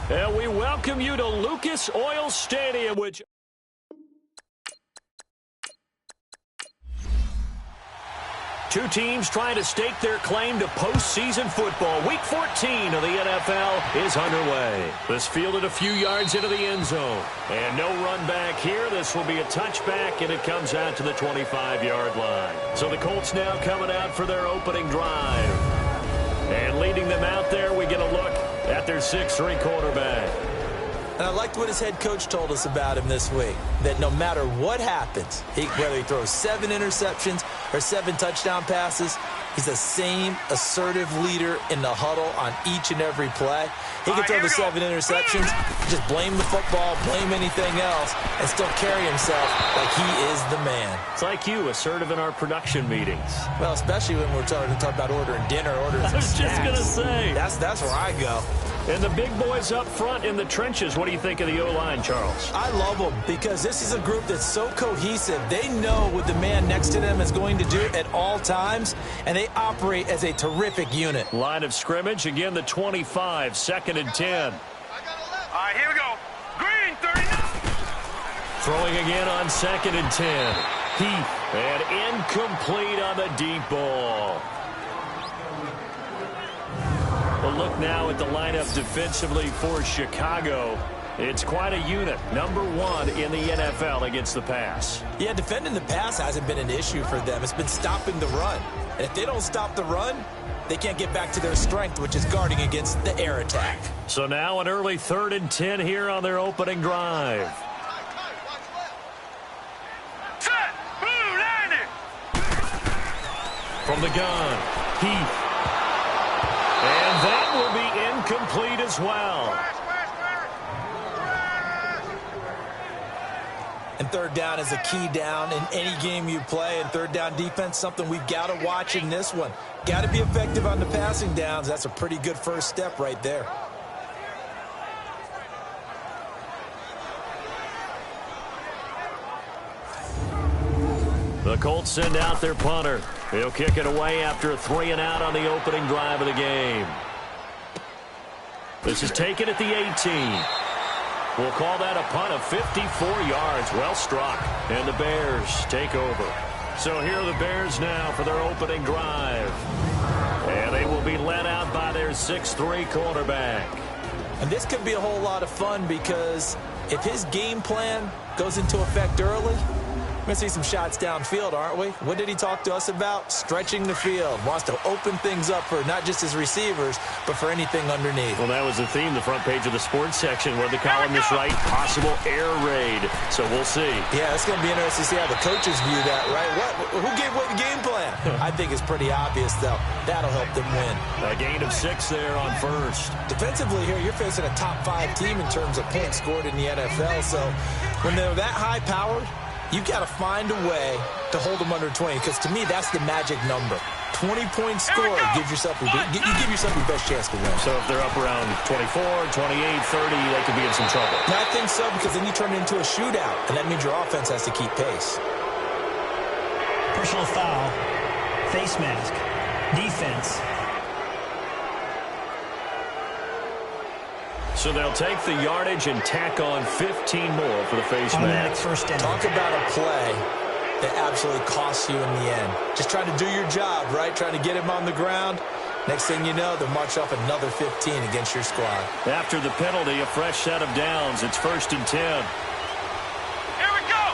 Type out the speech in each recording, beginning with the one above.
And we welcome you to Lucas Oil Stadium, which... Two teams trying to stake their claim to postseason football. Week 14 of the NFL is underway. This fielded a few yards into the end zone. And no run back here. This will be a touchback, and it comes out to the 25-yard line. So the Colts now coming out for their opening drive. And leading them out there, we get a look at their 6'3" quarterback. And I liked what his head coach told us about him this week, that no matter what happens, whether he throws 7 interceptions or 7 touchdown passes, he's the same assertive leader in the huddle on each and every play. He can throw the 7 interceptions, just blame the football, blame anything else, and still carry himself like he is the man. It's like you, assertive in our production meetings. Well, especially when we're talking about ordering dinner, ordering some snacks. I was just going to say. That's where I go. And the big boys up front in the trenches, what do you think of the O-line, Charles? I love them because this is a group that's so cohesive. They know what the man next to them is going to do at all times, and they operate as a terrific unit. Line of scrimmage, again the 25, 2nd and 10. All right, here we go. Green, 39. Throwing again on 2nd and 10. Heath, and incomplete on the deep ball. We'll look now at the lineup defensively for Chicago. It's quite a unit. Number 1 in the NFL against the pass. Yeah, defending the pass hasn't been an issue for them. It's been stopping the run. And if they don't stop the run, they can't get back to their strength, which is guarding against the air attack. So now an early 3rd and 10 here on their opening drive. Set, blue, landing. From the gun, Heath. And that will be incomplete as well. And 3rd down is a key down in any game you play. And 3rd down defense, something we've got to watch in this one. Got to be effective on the passing downs. That's a pretty good first step right there. The Colts send out their punter. He'll kick it away after a 3-and-out on the opening drive of the game. This is taken at the 18. We'll call that a punt of 54 yards. Well struck. And the Bears take over. So here are the Bears now for their opening drive. And they will be led out by their 6'3" quarterback. And this could be a whole lot of fun because if his game plan goes into effect early, we're going to see some shots downfield, aren't we? What did he talk to us about? Stretching the field. Wants to open things up for not just his receivers, but for anything underneath. Well, that was the theme, the front page of the sports section, where the columnists write possible air raid. So we'll see. Yeah, it's going to be interesting to see how the coaches view that, right? Who gave away the game plan? I think it's pretty obvious, though. That'll help them win. A gain of 6 there on 1st. Defensively here, you're facing a top 5 team in terms of points scored in the NFL. So when they're that high-powered, you've got to find a way to hold them under 20, because to me, that's the magic number. 20 points scored, you give yourself your best chance to win. So if they're up around 24, 28, 30, they could be in some trouble. I think so, because then you turn it into a shootout, and that means your offense has to keep pace. Personal foul, face mask, defense. So they'll take the yardage and tack on 15 more for the face mask. First down. Talk about a play that absolutely costs you in the end. Just trying to do your job, right? Trying to get him on the ground. Next thing you know, they'll march off another 15 against your squad. After the penalty, a fresh set of downs. It's 1st and 10. Here we go.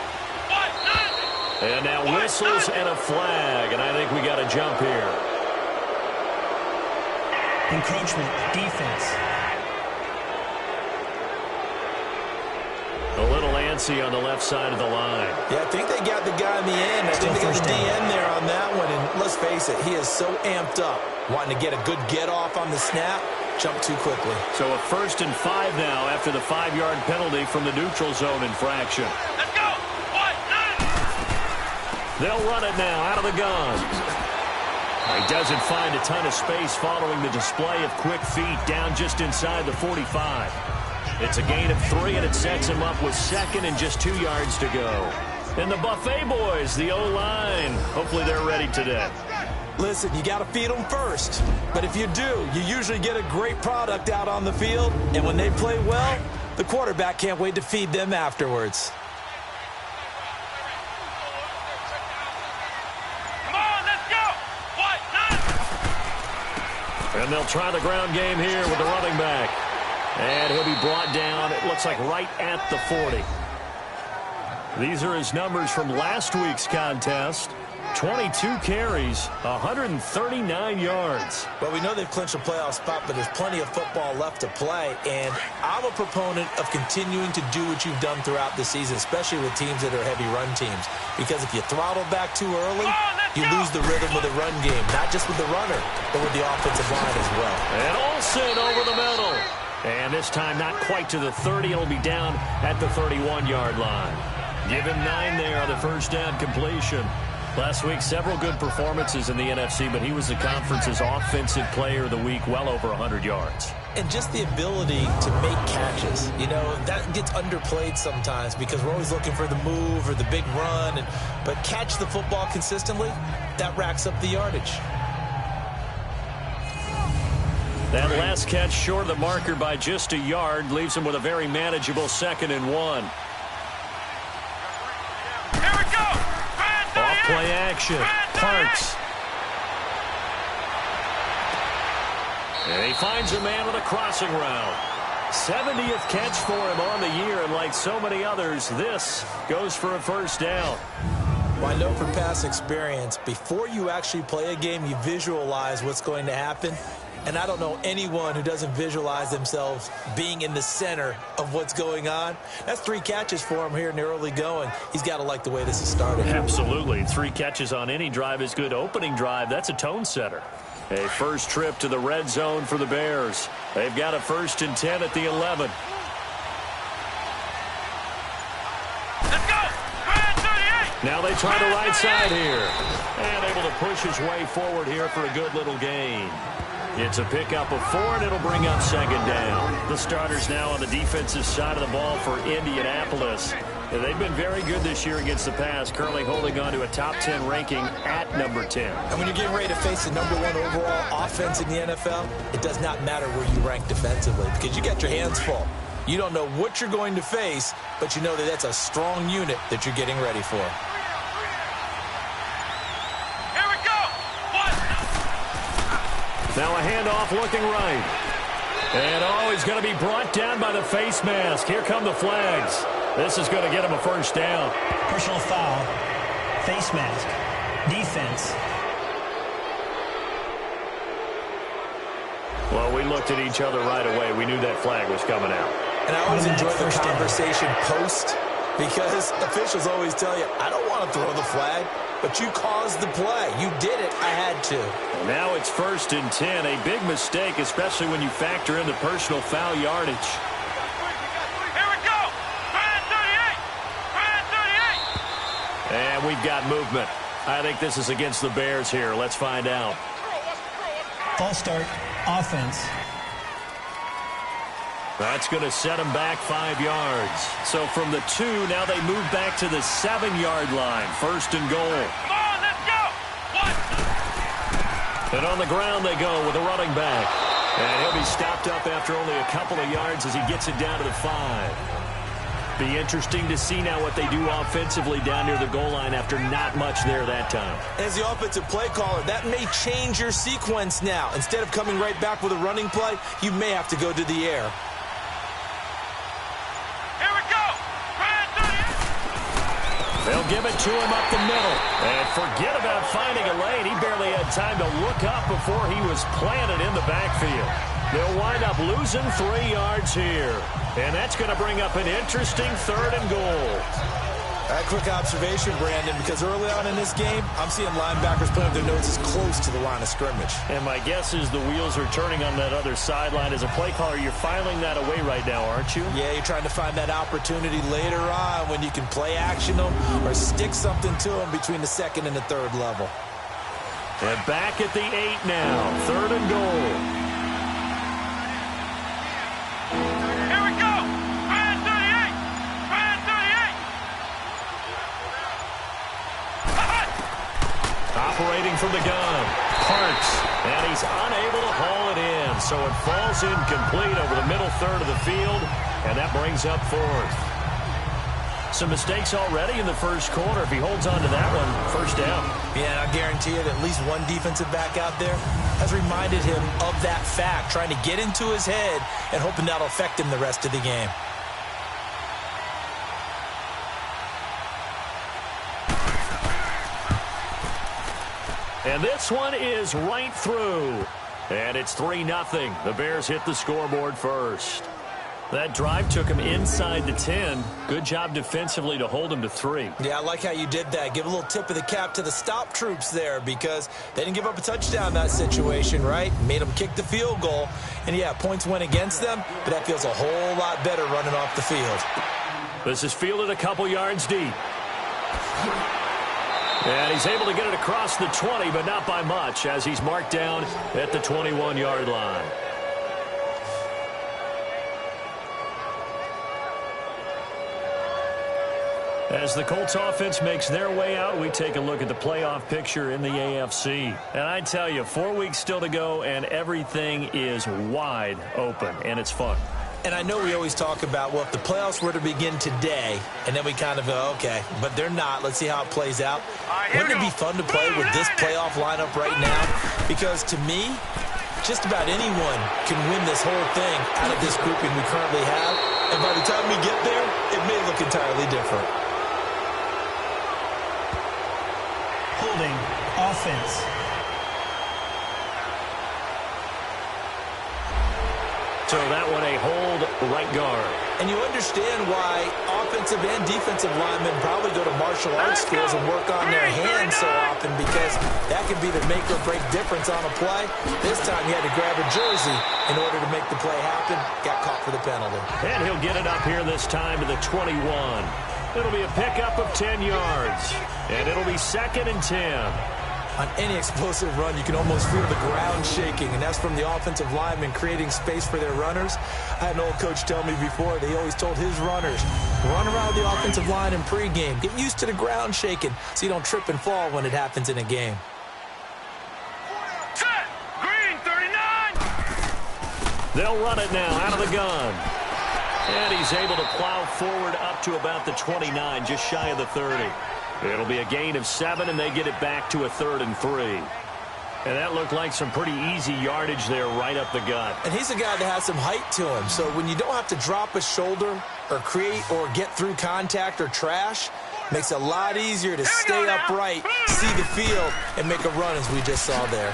And now whistles and a flag, and I think we got a jump here. Encroachment, defense. A little antsy on the left side of the line. Yeah, I think they got the guy in the end. I think they got the DN there on that one. And let's face it, he is so amped up, wanting to get a good get-off on the snap, jump too quickly. So a 1st and 5 now after the 5-yard penalty from the neutral zone infraction. Let's go. They'll run it now out of the gun. He doesn't find a ton of space following the display of quick feet down just inside the 45. It's a gain of 3, and it sets him up with 2nd and just 2 yards to go. And the Buffet boys, the O-line, hopefully they're ready today. Listen, you got to feed them first. But if you do, you usually get a great product out on the field. And when they play well, the quarterback can't wait to feed them afterwards. Come on, let's go. What? And they'll try the ground game here with the running back. And he'll be brought down, it looks like right at the 40. These are his numbers from last week's contest. 22 carries, 139 yards. Well, we know they've clinched a playoff spot, but there's plenty of football left to play. And I'm a proponent of continuing to do what you've done throughout the season, especially with teams that are heavy run teams. Because if you throttle back too early, you lose the rhythm of the run game, not just with the runner, but with the offensive line as well. And Olsen over the middle. And this time not quite to the 30. It'll be down at the 31-yard line. Give him 9 there on the first down completion. Last week, several good performances in the NFC, but he was the conference's offensive player of the week, well over 100 yards. And just the ability to make catches. You know, that gets underplayed sometimes because we're always looking for the move or the big run. But catch the football consistently, that racks up the yardage. That last catch short of the marker by just a yard leaves him with a very manageable 2nd and 1. Here we go. Off-play action. Parks. And he finds a man with a crossing route. 70th catch for him on the year, and like so many others, this goes for a first down. Well, I know from past experience, before you actually play a game, you visualize what's going to happen. And I don't know anyone who doesn't visualize themselves being in the center of what's going on. That's 3 catches for him here in the early going. He's got to like the way this is starting. Absolutely. 3 catches on any drive is good. Opening drive, that's a tone setter. A first trip to the red zone for the Bears. They've got a 1st and 10 at the 11. Let's go. Now they try the right side here. And able to push his way forward here for a good little gain. It's a pickup of 4, and it'll bring up 2nd down. The starters now on the defensive side of the ball for Indianapolis. They've been very good this year against the pass, currently holding on to a top 10 ranking at number 10. And when you're getting ready to face the number 1 overall offense in the NFL, it does not matter where you rank defensively because you got your hands full. You don't know what you're going to face, but you know that that's a strong unit that you're getting ready for. Now a handoff looking right. And he's going to be brought down by the face mask. Here come the flags. This is going to get him a first down. Personal foul. Face mask. Defense. Well, we looked at each other right away. We knew that flag was coming out. And I always enjoy the conversation post because officials always tell you, I don't want to throw the flag. But you caused the play. You did it. I had to. Now it's 1st and 10. A big mistake, especially when you factor in the personal foul yardage. Here we go. 38. And we've got movement. I think this is against the Bears here. Let's find out. False start. Offense. That's going to set them back 5 yards. So from the 2, now they move back to the 7-yard line. 1st and goal. Come on, let's go. What? And on the ground they go with a running back. And he'll be stopped up after only a couple of yards as he gets it down to the 5. Be interesting to see now what they do offensively down near the goal line after not much there that time. As the offensive play caller, that may change your sequence now. Instead of coming right back with a running play, you may have to go to the air. They'll give it to him up the middle. And forget about finding a lane. He barely had time to look up before he was planted in the backfield. They'll wind up losing 3 yards here. And that's going to bring up an interesting 3rd and goal. A quick observation, Brandon, because early on in this game, I'm seeing linebackers putting their noses close to the line of scrimmage. And my guess is the wheels are turning on that other sideline. As a play caller, you're filing that away right now, aren't you? Yeah, you're trying to find that opportunity later on when you can play action them or stick something to them between the 2nd and the 3rd level. And back at the 8 now, 3rd and goal. Operating from the gun. so it falls incomplete over the middle third of the field, and that brings up fourth. Some mistakes already in the first quarter. If he holds on to that one, first down. Yeah, I guarantee you that at least one defensive back out there has reminded him of that fact, trying to get into his head and hoping that'll affect him the rest of the game. And this one is right through. And it's 3-0. The Bears hit the scoreboard first. That drive took him inside the 10. Good job defensively to hold him to 3. Yeah, I like how you did that. Give a little tip of the cap to the stop troops there because they didn't give up a touchdown in that situation, right? Made them kick the field goal. And, yeah, points went against them, but that feels a whole lot better running off the field. This is fielded a couple yards deep. And he's able to get it across the 20, but not by much, as he's marked down at the 21-yard line. As the Colts offense makes their way out, we take a look at the playoff picture in the AFC. And I tell you, 4 weeks still to go, and everything is wide open, and it's fun. And I know we always talk about, well, if the playoffs were to begin today, and then we kind of go, okay, but they're not. Let's see how it plays out. Wouldn't it be fun to play with this playoff lineup right now? Because to me, just about anyone can win this whole thing out of this grouping we currently have. And by the time we get there, it may look entirely different. Holding offense. So that one a hold right guard. And you understand why offensive and defensive linemen probably go to martial arts schools and work on their hands so often, because that can be the make or break difference on a play. This time he had to grab a jersey in order to make the play happen. Got caught for the penalty. And he'll get it up here this time to the 21. It'll be a pickup of 10 yards. And it'll be 2nd and 10. On any explosive run, you can almost feel the ground shaking, and that's from the offensive linemen creating space for their runners. I had an old coach tell me before, they always told his runners, run around the offensive line in pregame. Get used to the ground shaking so you don't trip and fall when it happens in a game. Set! Green, 39! They'll run it now out of the gun. And he's able to plow forward up to about the 29, just shy of the 30. It'll be a gain of 7, and they get it back to a 3rd and 3. And that looked like some pretty easy yardage there right up the gut. And he's a guy that has some height to him, so when you don't have to drop a shoulder or create or get through contact or trash, makes it a lot easier to stay upright, see the field, and make a run as we just saw there.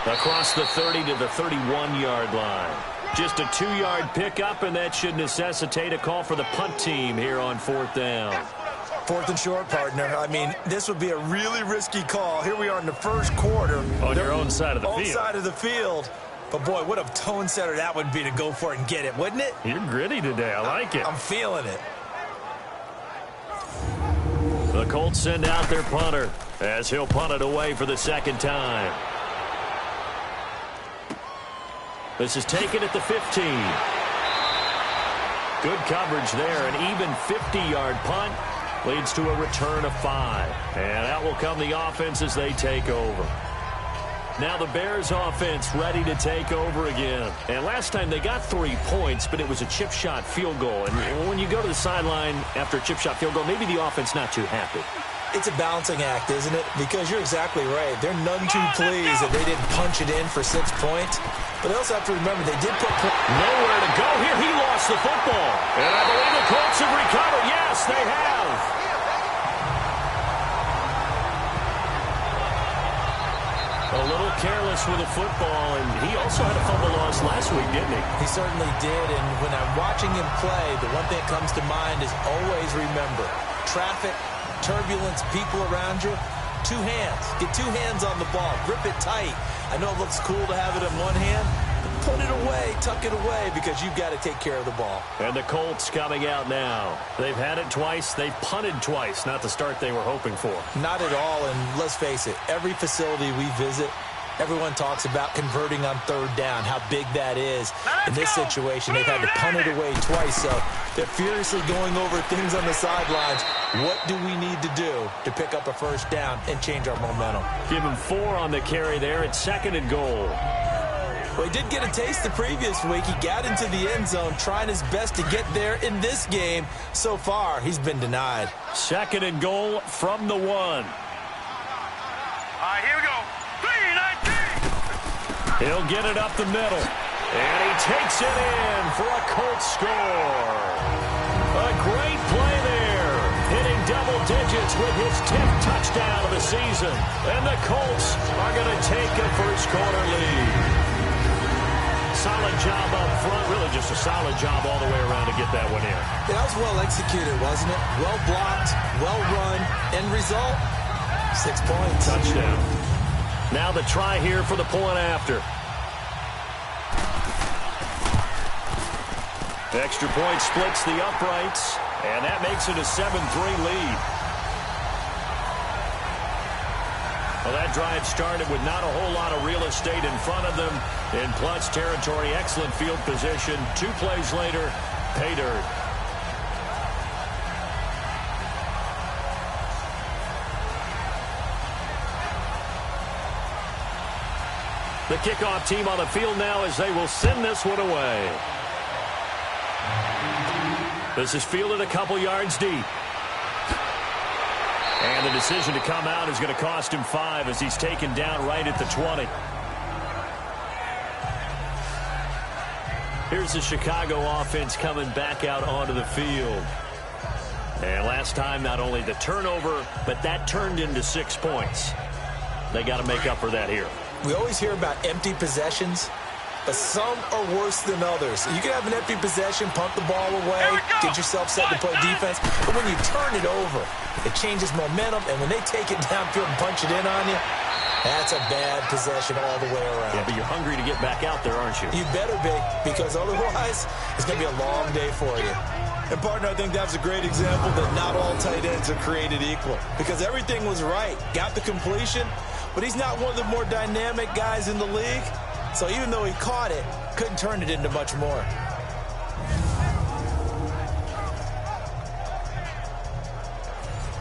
Across the 30 to the 31-yard line. Just a 2-yard pickup, and that should necessitate a call for the punt team here on 4th down. 4th and short, partner. I mean, this would be a really risky call. Here we are in the first quarter. On your own side of the field. Own side of the field. But, boy, what a tone setter that would be to go for it and get it, wouldn't it? You're gritty today. I like it. I'm feeling it. The Colts send out their punter as he'll punt it away for the 2nd time. This is taken at the 15. Good coverage there. An even 50-yard punt leads to a return of 5. And that will come the offense as they take over. Now the Bears offense ready to take over again. And last time they got 3 points, but it was a chip shot field goal. And when you go to the sideline after a chip shot field goal, maybe the offense not too happy. It's a balancing act, isn't it? Because you're exactly right. They're none too pleased that they didn't punch it in for 6 points. But they also have to remember they did put nowhere to go here. He lost the football. And I believe the Colts have recovered. Yes, they have. A little careless with the football, and he also had a fumble loss last week, didn't he? He certainly did, and when I'm watching him play, the one thing that comes to mind is always remember, traffic, turbulence, people around you, 2 hands. Get 2 hands on the ball. Grip it tight. I know it looks cool to have it in one hand, but put it away, tuck it away, because you've got to take care of the ball. And the Colts coming out now. They've had it twice. They've punted twice. Not the start they were hoping for. Not at all, and let's face it, every facility we visit, everyone talks about converting on 3rd down, how big that is. In this situation, they've had to punt it away twice, so they're furiously going over things on the sidelines. What do we need to do to pick up a 1st down and change our momentum? Give him 4 on the carry there at 2nd and goal. Well, he did get a taste the previous week. He got into the end zone trying his best to get there in this game. So far, he's been denied. 2nd and goal from the 1. All right, here we go. 3-19. He'll get it up the middle. And he takes it in for a Colts score. A great play there. Hitting double digits with his 10th touchdown of the season. And the Colts are going to take a first-quarter lead. Solid job up front. Really just a solid job all the way around to get that one in. Yeah, that was well executed, wasn't it? Well blocked, well run. End result, 6 points. Touchdown. Now the try here for the point after. Extra point splits the uprights, and that makes it a 7-3 lead. Well, that drive started with not a whole lot of real estate in front of them. In plus territory, excellent field position. 2 plays later, pay dirt. The kickoff team on the field now as they will send this one away. This is fielded a couple yards deep. And the decision to come out is going to cost him 5 as he's taken down right at the 20. Here's the Chicago offense coming back out onto the field. And last time, not only the turnover, but that turned into 6 points. They got to make up for that here. We always hear about empty possessions, but some are worse than others. You can have an empty possession, punt the ball away, get yourself set to play defense. But when you turn it over, it changes momentum. And when they take it downfield and punch it in on you, that's a bad possession all the way around. Yeah, but you're hungry to get back out there, aren't you? You better be, because otherwise it's going to be a long day for you. And, partner, I think that's a great example that not all tight ends are created equal. Because everything was right. Got the completion, but he's not one of the more dynamic guys in the league. So even though he caught it, couldn't turn it into much more.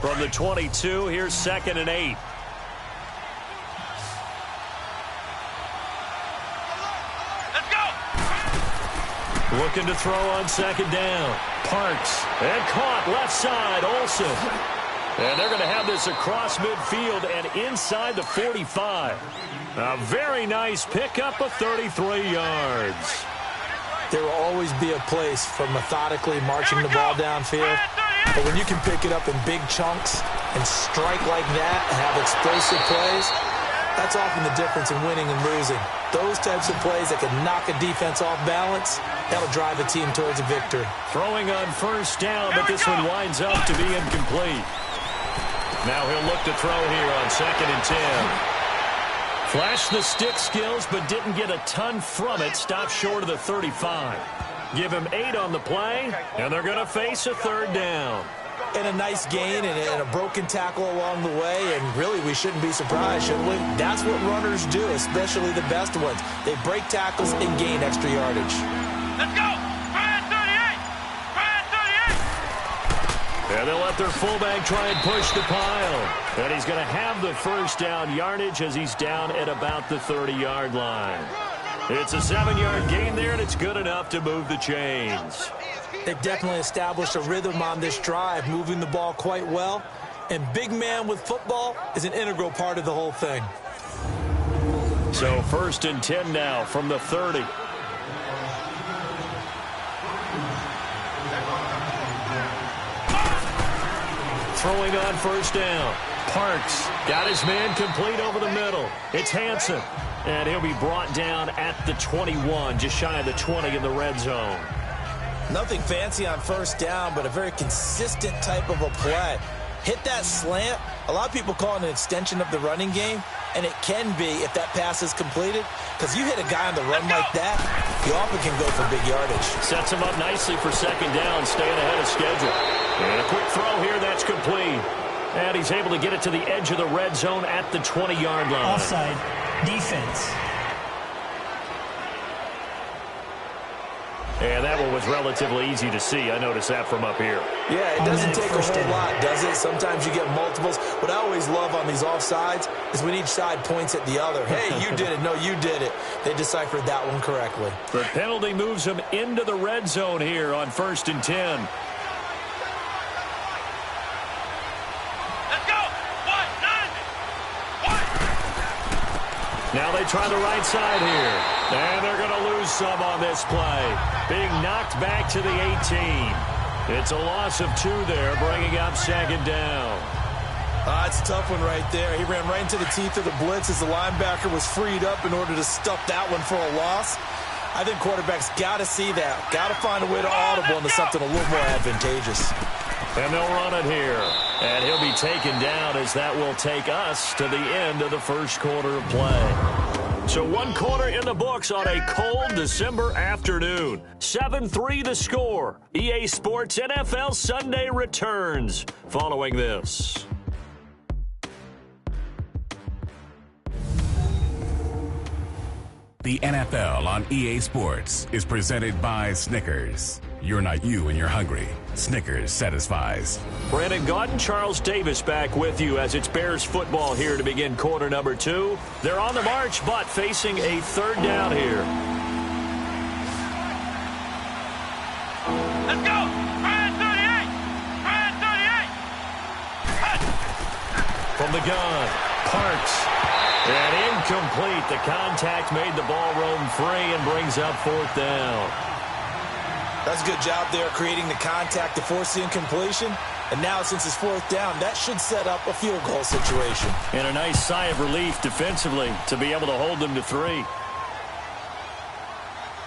From the 22, here's 2nd and 8. Let's go. Looking to throw on 2nd down. Parks. And caught left side, Olsen. And they're going to have this across midfield and inside the 45. A very nice pickup of 33 yards. There will always be a place for methodically marching the ball downfield. But when you can pick it up in big chunks and strike like that and have explosive plays, that's often the difference in winning and losing. Those types of plays that can knock a defense off balance, that'll drive a team towards a victory. Throwing on 1st down, but this one winds up to be incomplete. Now he'll look to throw here on 2nd and 10. Flashed the stick skills, but didn't get a ton from it. Stopped short of the 35. Give him 8 on the play, and they're going to face a 3rd down. And a nice gain and a broken tackle along the way, and really we shouldn't be surprised, should we? That's what runners do, especially the best ones. They break tackles and gain extra yardage. Let's go. 38. 38. And they'll let their fullback try and push the pile. And he's going to have the 1st down yardage as he's down at about the 30-yard line. It's a 7-yard gain there, and it's good enough to move the chains. They've definitely established a rhythm on this drive, moving the ball quite well. And big man with football is an integral part of the whole thing. So 1st and 10 now from the 30. Throwing on 1st down. Parks got his man complete over the middle. It's Hansen. And he'll be brought down at the 21, just shy of the 20 in the red zone. Nothing fancy on 1st down, but a very consistent type of a play. Hit that slant. A lot of people call it an extension of the running game, and it can be if that pass is completed, because you hit a guy on the run like that, you often can go for big yardage. Sets him up nicely for 2nd down, staying ahead of schedule. And a quick throw here, that's complete. And he's able to get it to the edge of the red zone at the 20-yard line. Offside. Defense. And that one was relatively easy to see. I noticed that from up here. Yeah, it doesn't take a whole lot, does it? Sometimes you get multiples. What I always love on these offsides is when each side points at the other. Hey, you did it. No, you did it. They deciphered that one correctly. The penalty moves them into the red zone here on 1st and 10. Let's go. 1, 9, 1. Now they try the right side here. And they're going to lose some on this play. Being knocked back to the 18. It's a loss of 2 there, bringing up 2nd down. It's a tough one right there. He ran right into the teeth of the blitz as the linebacker was freed up in order to stuff that one for a loss. I think quarterbacks got to see that. Got to find a way to audible into something a little more advantageous. And they'll run it here. And he'll be taken down as that will take us to the end of the first quarter of play. So 1 quarter in the books on a cold December afternoon. 7-3 the score. EA Sports NFL Sunday returns following this. The NFL on EA Sports is presented by Snickers. You're not you when you're hungry. Snickers satisfies. Brandon Gaudin, Charles Davis back with you as it's Bears football here to begin quarter number 2. They're on the march, but facing a 3rd down here. Let's go. 38. 38. From the gun, Parks. And incomplete. The contact made the ball roam free and brings up 4th down. That's a good job there creating the contact to force the incompletion. And now since it's 4th down, that should set up a field goal situation. And a nice sigh of relief defensively to be able to hold them to 3.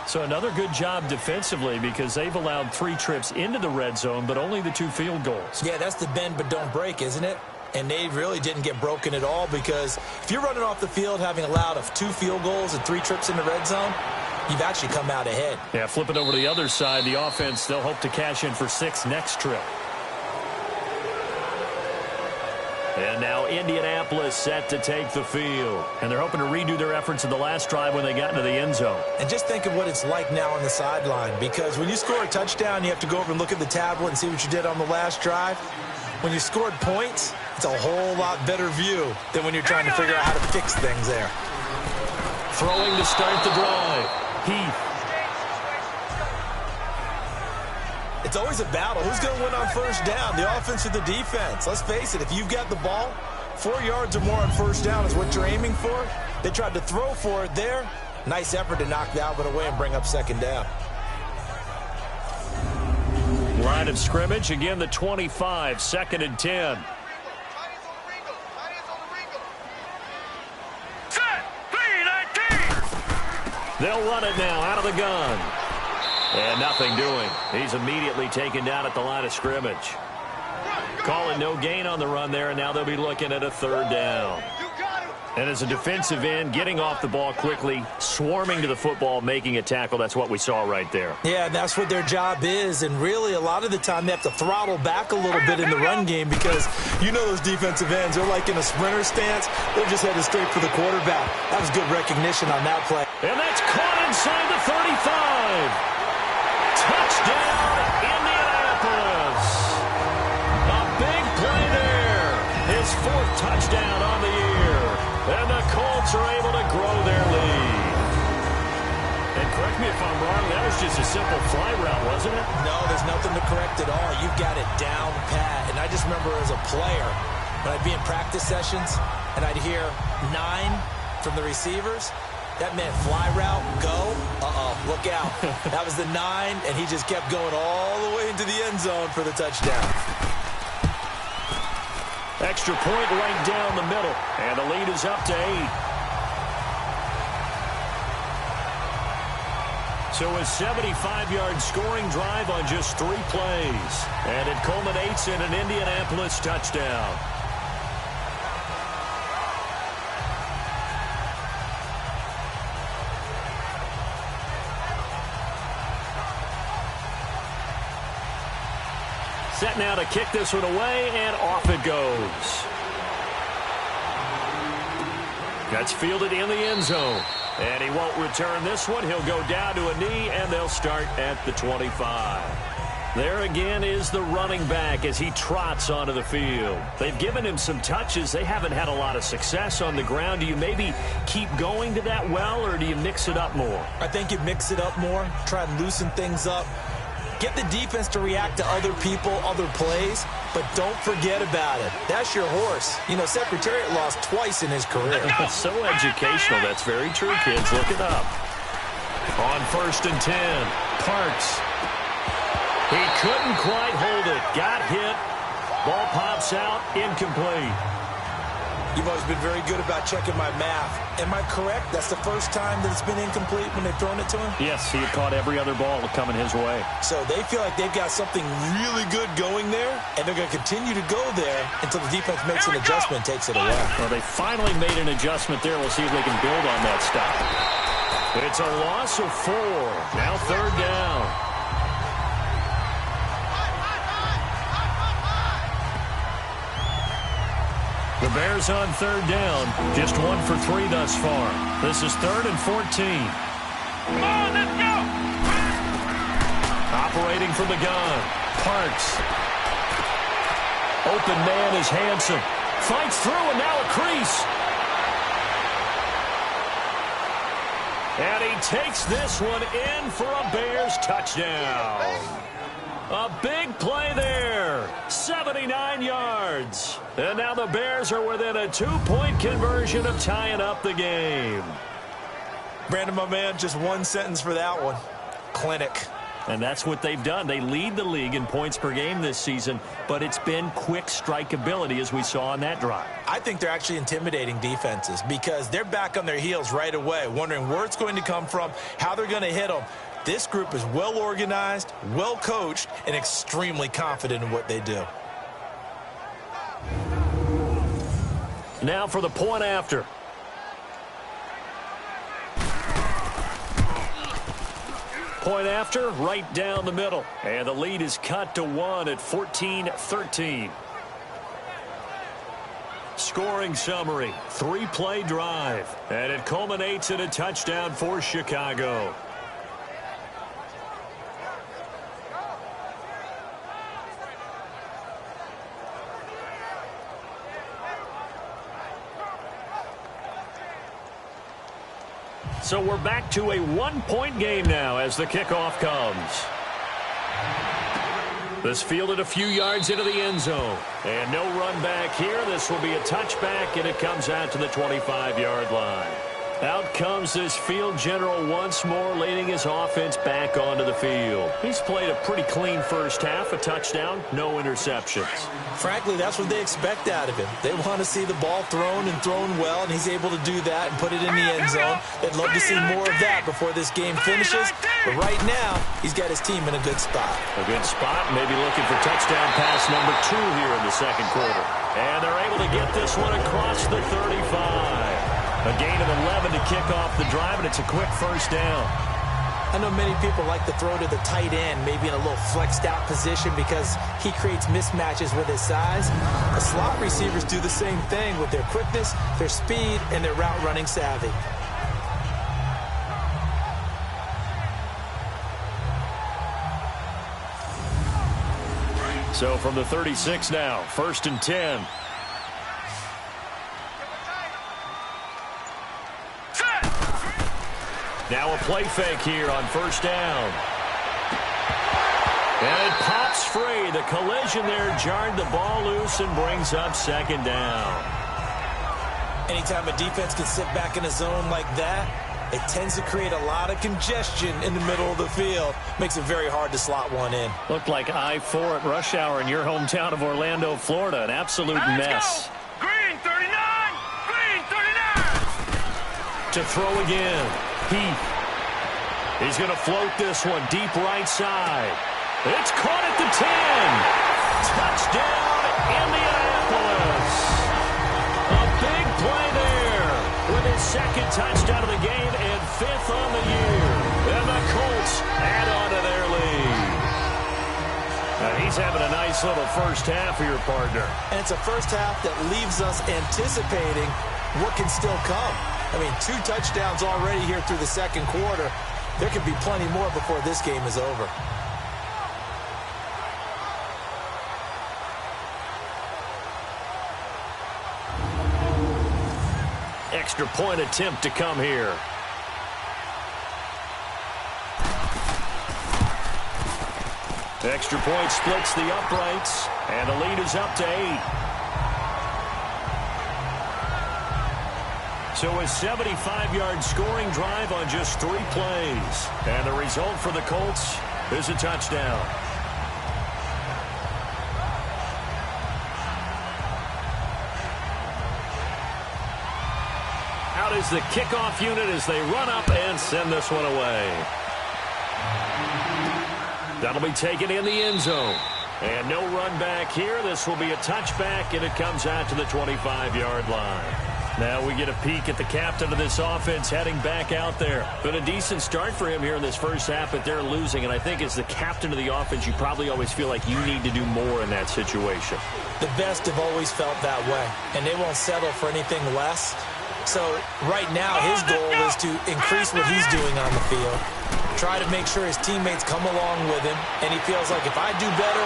So another good job defensively because they've allowed 3 trips into the red zone, but only the 2 field goals. Yeah, that's the bend but don't break, isn't it? And they really didn't get broken at all because if you're running off the field having allowed 2 field goals and 3 trips in the red zone, you've actually come out ahead. Yeah, flip it over to the other side. The offense, they'll hope to cash in for 6 next trip. And now Indianapolis set to take the field. And they're hoping to redo their efforts in the last drive when they got into the end zone. And just think of what it's like now on the sideline because when you score a touchdown, you have to go over and look at the tablet and see what you did on the last drive. When you scored points, it's a whole lot better view than when you're trying to figure out how to fix things there. Throwing to start the drive. Heath. It's always a battle. Who's going to win on 1st down, the offense or the defense? Let's face it, if you've got the ball, 4 yards or more on 1st down is what you're aiming for. They tried to throw for it there. Nice effort to knock that one away and bring up 2nd down. Line of scrimmage, again the 25, 2nd and 10. They'll run it now out of the gun. And nothing doing. He's immediately taken down at the line of scrimmage. Calling no gain on the run there, and now they'll be looking at a 3rd down. And as a defensive end, getting off the ball quickly, swarming to the football, making a tackle, that's what we saw right there. Yeah, and that's what their job is. And really, a lot of the time, they have to throttle back a little bit in the run game because you know those defensive ends, they're like in a sprinter stance. They're just headed straight for the quarterback. That was good recognition on that play. And that's caught inside the 35. Touchdown, Indianapolis. A big play there. His 4th touchdown on the year. And the Colts are able to grow their lead. And correct me if I'm wrong, that was just a simple fly route, wasn't it? No, there's nothing to correct at all. You've got it down pat. And I just remember as a player, when I'd be in practice sessions, and I'd hear 9 from the receivers, that meant fly route, go, look out. That was the 9, and he just kept going all the way into the end zone for the touchdown. Extra point right down the middle, and the lead is up to 8. So a 75-yard scoring drive on just 3 plays, and it culminates in an Indianapolis touchdown. Set now to kick this one away, and off it goes. That's fielded in the end zone. And he won't return this one. He'll go down to a knee, and they'll start at the 25. There again is the running back as he trots onto the field. They've given him some touches. They haven't had a lot of success on the ground. Do you maybe keep going to that well, or do you mix it up more? I think you mix it up more, try and loosen things up. Get the defense to react to other people, other plays, but don't forget about it. That's your horse. You know, Secretariat lost twice in his career. So educational. That's very true, kids. Look it up. On 1st and 10, Parks. He couldn't quite hold it. Got hit. Ball pops out. Incomplete. You've always been very good about checking my math. Am I correct? That's the first time that it's been incomplete when they've thrown it to him? Yes, he had caught every other ball coming his way. So they feel like they've got something really good going there, and they're going to continue to go there until the defense makes an adjustment and takes it away. Well, they finally made an adjustment there. We'll see if they can build on that stop. It's a loss of 4. Now 3rd down. The Bears on 3rd down. Just 1 for 3 thus far. This is 3rd and 14. Come on, let's go! Operating from the gun. Parks. Open man is Hanson. Fights through and now a crease. And he takes this one in for a Bears touchdown. A big play there. 79 yards. And now the Bears are within a 2-point conversion of tying up the game. Brandon, my man, just one sentence for that one. Clinic. And that's what they've done. They lead the league in points per game this season, but it's been quick strike ability as we saw on that drive. I think they're actually intimidating defenses because they're back on their heels right away, wondering where it's going to come from, how they're going to hit them. This group is well organized, well coached, and extremely confident in what they do. Now for the point after. Point after, right down the middle. And the lead is cut to 1 at 14-13. Scoring summary, 3-play drive. And it culminates in a touchdown for Chicago. So we're back to a 1-point game now as the kickoff comes. This fielded a few yards into the end zone. And no run back here. This will be a touchback, and it comes out to the 25-yard line. Out comes this field general once more, leading his offense back onto the field. He's played a pretty clean first half, a touchdown, no interceptions. Frankly, that's what they expect out of him. They want to see the ball thrown and thrown well, and he's able to do that and put it in the end zone. They'd love to see more of that before this game finishes. But right now, he's got his team in a good spot. A good spot, maybe looking for touchdown pass number 2 here in the second quarter. And they're able to get this one across the 35. A gain of 11 to kick off the drive, and it's a quick first down. I know many people like to throw to the tight end, maybe in a little flexed out position because he creates mismatches with his size. The slot receivers do the same thing with their quickness, their speed, and their route running savvy. So from the 36 now, 1st and 10. Now a play fake here on 1st down. And it pops free. The collision there jarred the ball loose and brings up 2nd down. Anytime a defense can sit back in a zone like that, it tends to create a lot of congestion in the middle of the field. Makes it very hard to slot one in. Looked like I-4 at rush hour in your hometown of Orlando, Florida. An absolute mess. Green 39! Green 39! To throw again. He's going to float this one deep right side. It's caught at the 10. Touchdown, Indianapolis. A big play there with his 2nd touchdown of the game and 5th on the year. And the Colts add on to their lead. Now he's having a nice little first half for your partner. And it's a first half that leaves us anticipating what can still come. I mean, 2 touchdowns already here through the second quarter. There could be plenty more before this game is over. extra point attempt to come here. Extra point splits the uprights, and the lead is up to 8. So a 75-yard scoring drive on just 3 plays. And the result for the Colts is a touchdown. Out is the kickoff unit as they run up and send this one away. That'll be taken in the end zone. And no run back here. This will be a touchback, and it comes out to the 25-yard line. Now we get a peek at the captain of this offense heading back out there. Been a decent start for him here in this first half, but they're losing. And I think as the captain of the offense, you probably always feel like you need to do more in that situation. The best have always felt that way, and they won't settle for anything less. So right now his goal is to increase what he's doing on the field, try to make sure his teammates come along with him, and he feels like if I do better,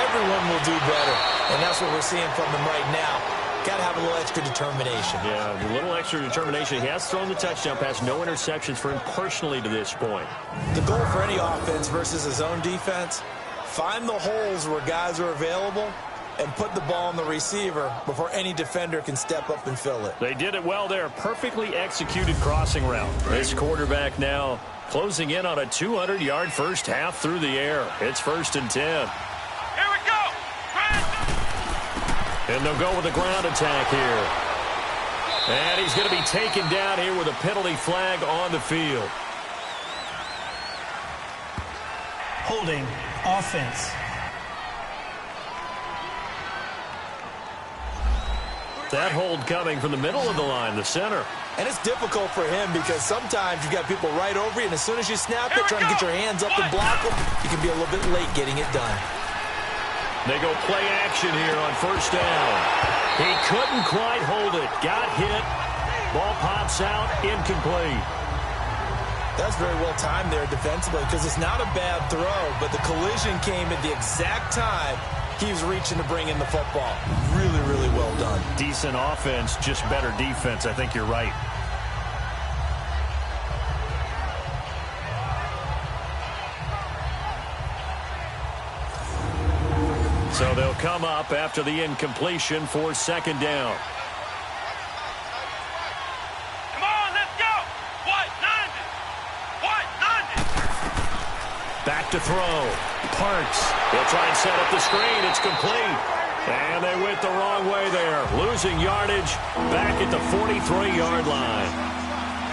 everyone will do better. And that's what we're seeing from him right now. Got to have a little extra determination. Yeah, a little extra determination. He has thrown the touchdown pass, no interceptions for him personally to this point. The goal for any offense versus his own defense, find the holes where guys are available and put the ball on the receiver before any defender can step up and fill it. They did it well there. Perfectly executed crossing route. This quarterback now closing in on a 200-yard first half through the air. It's 1st and 10. Here we go. And they'll go with a ground attack here. And he's going to be taken down here with a penalty flag on the field. Holding offense. That hold coming from the middle of the line, the center. And it's difficult for him because sometimes you've got people right over you, and as soon as you snap it, trying to get your hands up and block them, you can be a little bit late getting it done. They go play action here on 1st down. He couldn't quite hold it. Got hit. Ball pops out. Incomplete. That's very well timed there defensively because it's not a bad throw, but the collision came at the exact time he was reaching to bring in the football. Really, really well done. Decent offense, just better defense. I think you're right. So they'll come up after the incompletion for 2nd down. Come on, let's go. What? 90. Back to throw. Parks. They'll try and set up the screen. It's complete. And they went the wrong way there. Losing yardage back at the 43-yard line.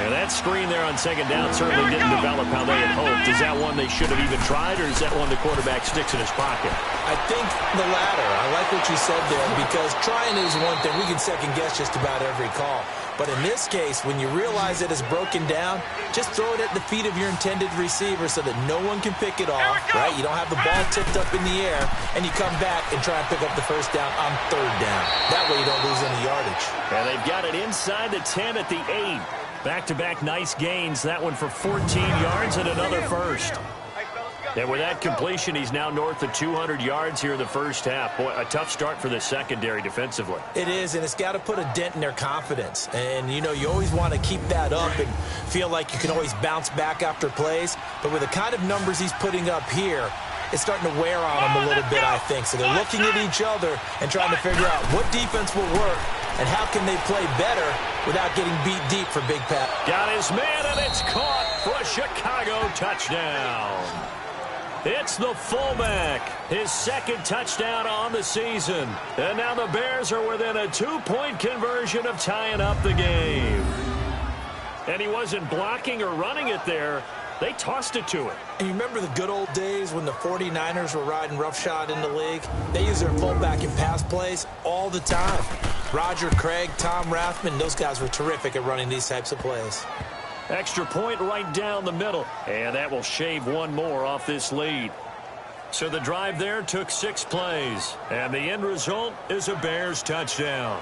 And that screen there on 2nd down certainly didn't develop how they had hoped. Is that one they should have even tried, or is that one the quarterback sticks in his pocket? I think the latter. I like what you said there because trying is one thing. We can second-guess just about every call. But in this case, when you realize it is broken down, just throw it at the feet of your intended receiver so that no one can pick it off, right? You don't have the ball tipped up in the air, and you come back and try and pick up the 1st down on 3rd down. That way you don't lose any yardage. And they've got it inside the 10 at the 8. Back-to-back nice gains. That one for 14 yards and another first. And with that completion, he's now north of 200 yards here in the first half. Boy, a tough start for the secondary defensively. It is, and it's got to put a dent in their confidence. And, you know, you always want to keep that up and feel like you can always bounce back after plays. But with the kind of numbers he's putting up here, it's starting to wear on them a little bit, I think. So they're looking at each other and trying to figure out what defense will work and how can they play better without getting beat deep for Big Pat. Got his man, and it's caught for a Chicago touchdown. It's the fullback, his 2nd touchdown on the season. And now the Bears are within a 2-point conversion of tying up the game. And he wasn't blocking or running it there. They tossed it to him. And you remember the good old days when the 49ers were riding roughshod in the league? They used their fullback in pass plays all the time. Roger Craig, Tom Rathman, those guys were terrific at running these types of plays. Extra point right down the middle. And that will shave one more off this lead. So the drive there took 6 plays. And the end result is a Bears touchdown.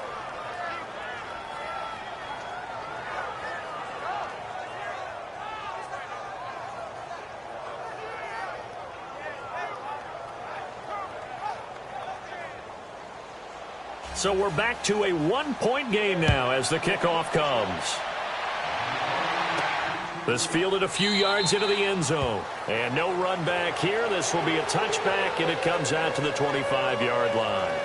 So we're back to a one-point game now as the kickoff comes. This fielded a few yards into the end zone. And no run back here. This will be a touchback, and it comes out to the 25-yard line.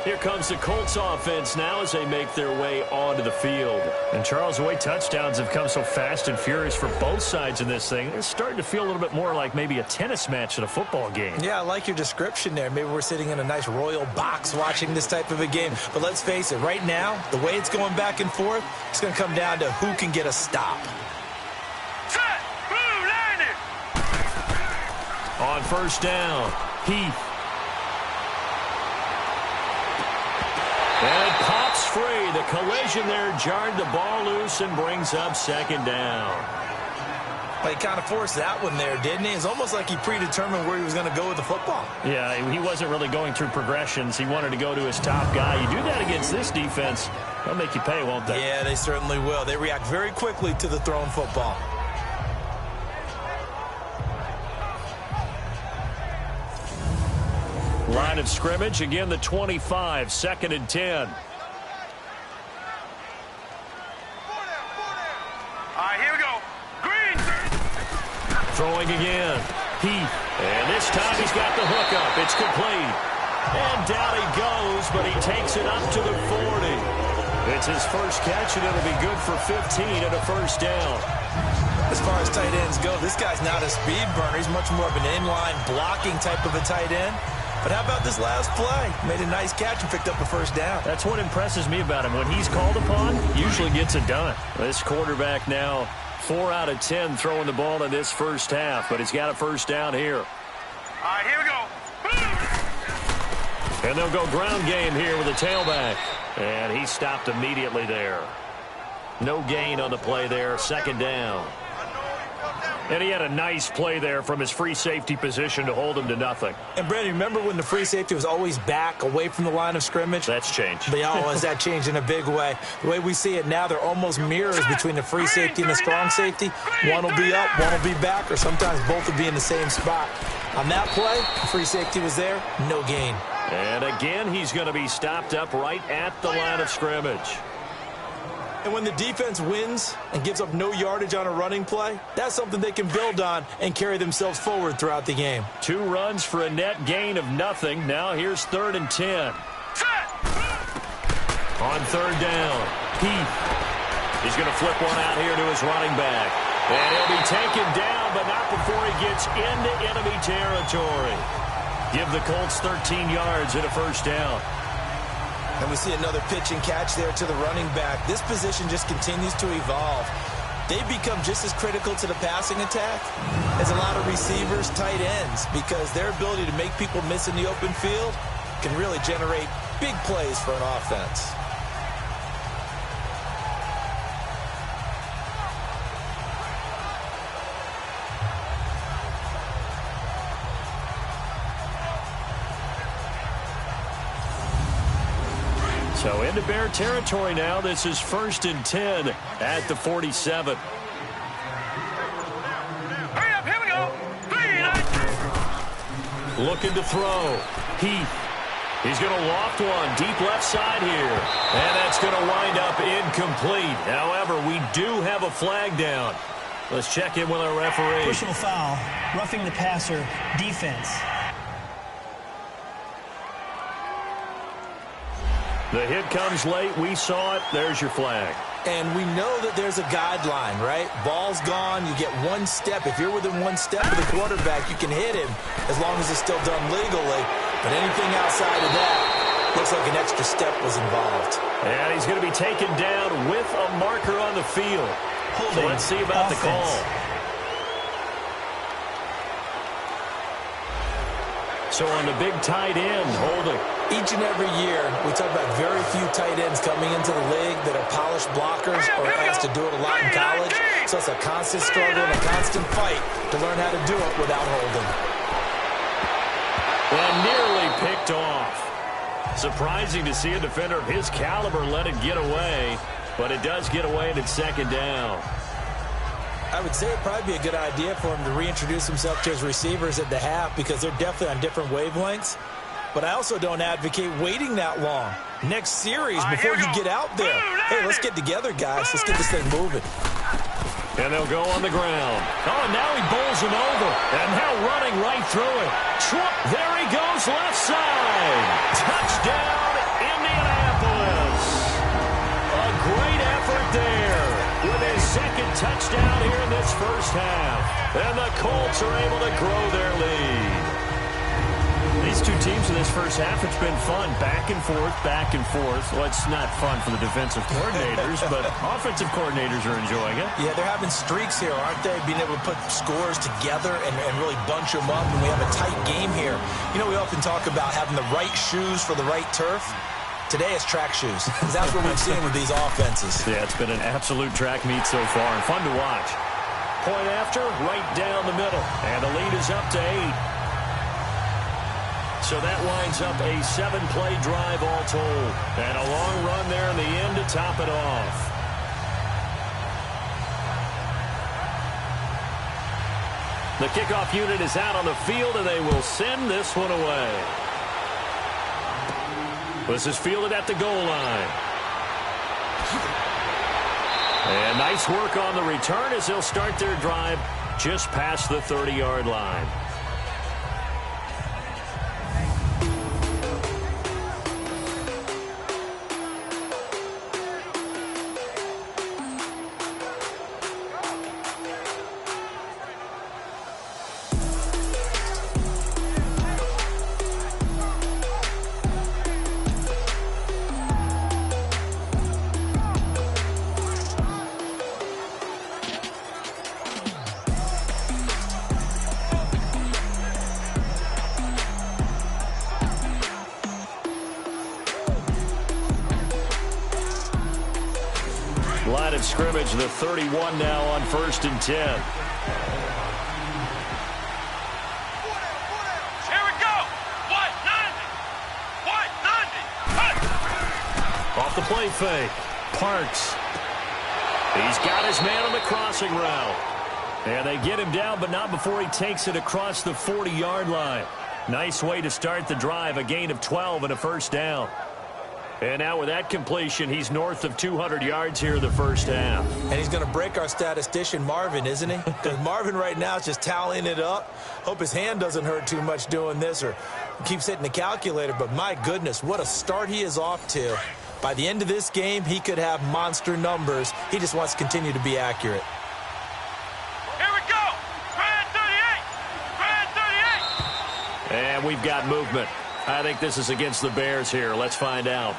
Here comes the Colts offense now as they make their way onto the field. And, Charles, the way touchdowns have come so fast and furious for both sides in this thing, it's starting to feel a little bit more like maybe a tennis match in a football game. Yeah, I like your description there. Maybe we're sitting in a nice royal box watching this type of a game. But let's face it, right now, the way it's going back and forth, it's going to come down to who can get a stop. Set. Blue, line it. On first down, Heath. And it pops free. The collision there jarred the ball loose and brings up second down. Well, he kind of forced that one there, didn't he? It's almost like he predetermined where he was going to go with the football. Yeah, he wasn't really going through progressions. He wanted to go to his top guy. You do that against this defense, they'll make you pay, won't they? Yeah, they certainly will. They react very quickly to the thrown football. Line of scrimmage, again the 25, 2nd and 10. All right, here we go. Green. Throwing again, Heath. And this time he's got the hook up. It's complete. And down he goes, but he takes it up to the 40. It's his first catch, and it'll be good for 15 and a first down. As far as tight ends go, this guy's not a speed burner. He's much more of an inline blocking type of a tight end. But how about this last play? Made a nice catch and picked up a first down. That's what impresses me about him. When he's called upon, usually gets it done. This quarterback now 4 out of 10 throwing the ball in this first half, but he's got a first down here. All right, here we go. And they'll go ground game here with a tailback. And he stopped immediately there. No gain on the play there, second down. And he had a nice play there from his free safety position to hold him to nothing. And, Brandon, remember when the free safety was always back away from the line of scrimmage? That's changed. But has that changed in a big way? The way we see it now, they're almost mirrors between the free safety and the strong safety. One will be up, one will be back, or sometimes both will be in the same spot. On that play, the free safety was there, no gain. And again, he's going to be stopped up right at the line of scrimmage. And when the defense wins and gives up no yardage on a running play, that's something they can build on and carry themselves forward throughout the game. 2 runs for a net gain of nothing. Now here's 3rd and 10. On 3rd down, Heath. He's going to flip one out here to his running back. And he'll be taken down, but not before he gets into enemy territory. Give the Colts 13 yards and a first down. And we see another pitch and catch there to the running back. This position just continues to evolve. They become just as critical to the passing attack as a lot of receivers, tight ends, because their ability to make people miss in the open field can really generate big plays for an offense. So into Bear territory now. This is 1st and 10 at the 47. Hurry up, here we go. Looking to throw. Heath. He's going to loft one deep left side here. And that's going to wind up incomplete. However, we do have a flag down. Let's check in with our referee. Personal foul, roughing the passer, defense. The hit comes late. We saw it. There's your flag. And we know that there's a guideline, right? Ball's gone. You get 1 step. If you're within 1 step of the quarterback, you can hit him as long as it's still done legally. But anything outside of that, looks like an extra step was involved. And he's going to be taken down with a marker on the field. So let's see about the call. So on the big tight end, holding. Each and every year, we talk about very few tight ends coming into the league that are polished blockers or asked to do it a lot in college. So it's a constant struggle and a constant fight to learn how to do it without holding. And nearly picked off. Surprising to see a defender of his caliber let it get away, but it does get away and it's 2nd down. I would say it'd probably be a good idea for him to reintroduce himself to his receivers at the half because they're definitely on different wavelengths. but I also don't advocate waiting that long. Next series, before you get out there, hey, let's get together, guys. Let's get this thing moving. And they'll go on the ground. Oh, and now he bowls him over. And now running right through it. There he goes, left side. Touchdown, Indianapolis. A great effort there with his second touchdown here in this first half. And the Colts are able to grow their lead. These two teams in this first half, it's been fun. Back and forth, back and forth. Well, it's not fun for the defensive coordinators, but offensive coordinators are enjoying it. Yeah, they're having streaks here, aren't they? Being able to put scores together and really bunch them up, and we have a tight game here. You know, we often talk about having the right shoes for the right turf. Today it's track shoes, because that's what we've seen with these offenses. Yeah, it's been an absolute track meet so far, and fun to watch. Point after, right down the middle, and the lead is up to 8. So that lines up a 7-play drive all told. And a long run there in the end to top it off. The kickoff unit is out on the field, and they will send this one away. This is fielded at the goal line. And nice work on the return as they'll start their drive just past the 30-yard line. Line of scrimmage, the 31 now on 1st and 10. Here we go. What? 90. What? 90. Off the play fake. Parks. He's got his man on the crossing route. And they get him down, but not before he takes it across the 40-yard line. Nice way to start the drive, a gain of 12 and a first down. And now with that completion, he's north of 200 yards here in the first half. And he's going to break our statistician, Marvin, isn't he? Because Marvin right now is just tallying it up. Hope his hand doesn't hurt too much doing this or keeps hitting the calculator. But my goodness, what a start he is off to. By the end of this game, he could have monster numbers. He just wants to continue to be accurate. Here we go. Grand 38. Grand 38. And we've got movement. I think this is against the Bears here. Let's find out.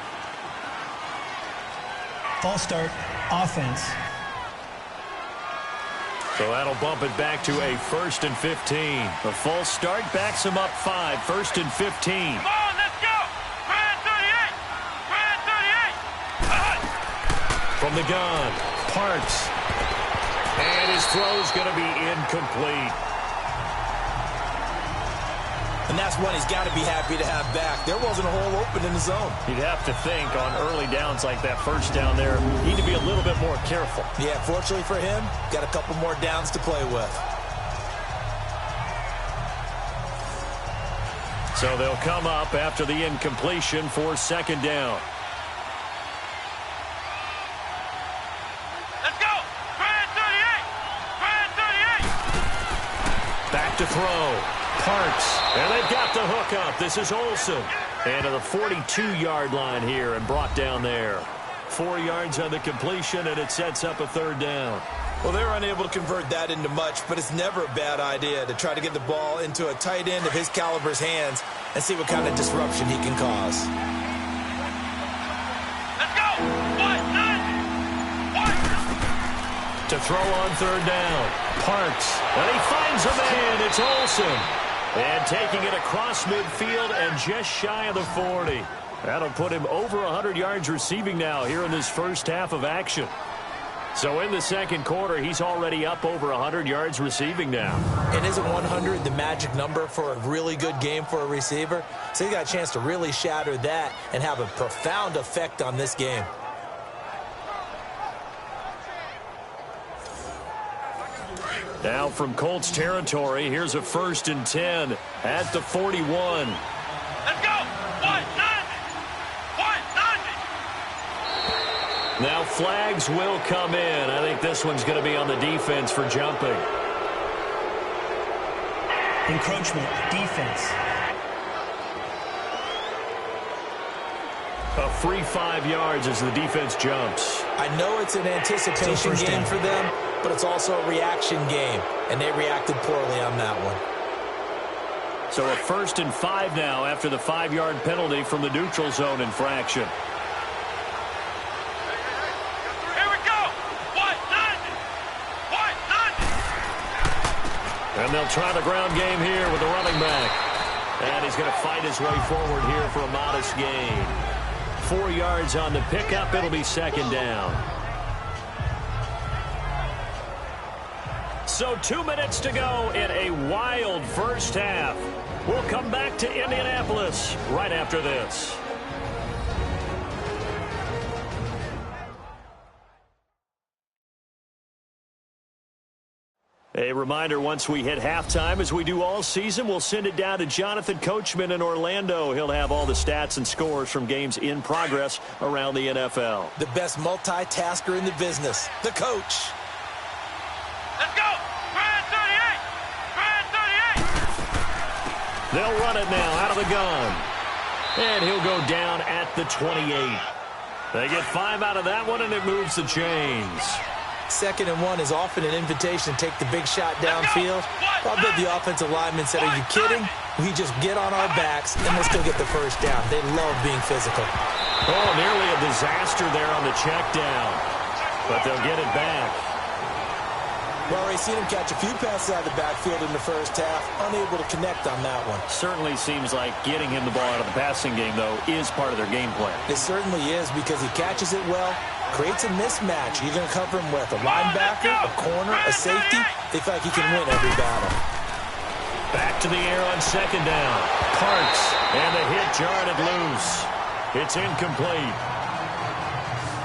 False start, offense. So that'll bump it back to a 1st and 15. The false start backs him up 5. 1st and 15. Come on, let's go. Grand 38. Grand 38. From the gun, Parks. And his throw's going to be incomplete. And that's one he's got to be happy to have back. There wasn't a hole open in the zone. You'd have to think on early downs like that first down there, need to be a little bit more careful. Yeah, fortunately for him, got a couple more downs to play with. So they'll come up after the incompletion for 2nd down. Let's go. Grand 38. Grand 38. Back to throw. Parks. And they've got the hook up. This is Olsen. And to the 42-yard line here and brought down there. 4 yards on the completion, and it sets up a 3rd down. Well, they're unable to convert that into much, but it's never a bad idea to try to get the ball into a tight end of his caliber's hands and see what kind of disruption he can cause. Let's go. What? 90. What? To throw on 3rd down. Parks. And he finds a man. It's Olsen. And taking it across midfield and just shy of the 40. That'll put him over 100 yards receiving now here in this first half of action. So in the 2nd quarter, he's already up over 100 yards receiving now. And isn't 100 the magic number for a really good game for a receiver? So he got a chance to really shatter that and have a profound effect on this game. Now from Colts territory, here's a 1st and 10 at the 41. Let's go. 190. 190. Now flags will come in. I think this one's going to be on the defense for jumping. Encroachment, defense. A free 5 yards as the defense jumps. I know it's an anticipation game for them, but it's also a reaction game, and they reacted poorly on that one. So a 1st and 5 now after the 5-yard penalty from the neutral zone infraction. Here we go. 190. 190. And they'll try the ground game here with the running back. And he's going to fight his way forward here for a modest gain. 4 yards on the pickup. It'll be 2nd down. So 2 minutes to go in a wild first half. We'll come back to Indianapolis right after this. A reminder, once we hit halftime, as we do all season, we'll send it down to Jonathan Coachman in Orlando. He'll have all the stats and scores from games in progress around the NFL. The best multitasker in the business, the coach. Let's go. Grand 38. Grand 38. They'll run it now out of the gun. And he'll go down at the 28. They get 5 out of that one, and it moves the chains. 2nd and 1 is often an invitation to take the big shot downfield. I bet the offensive lineman said, are you kidding? We just get on our backs, and we'll still get the first down. They love being physical. Oh, nearly a disaster there on the check down. But they'll get it back. Well, we've seen him catch a few passes out of the backfield in the first half, unable to connect on that one. Certainly seems like getting him the ball out of the passing game, though, is part of their game plan. It certainly is, because he catches it well, creates a mismatch. You're going to cover him with a linebacker, a corner, a safety. They feel like he can win every battle. Back to the air on 2nd down. Parks, and the hit jarred it loose. It's incomplete.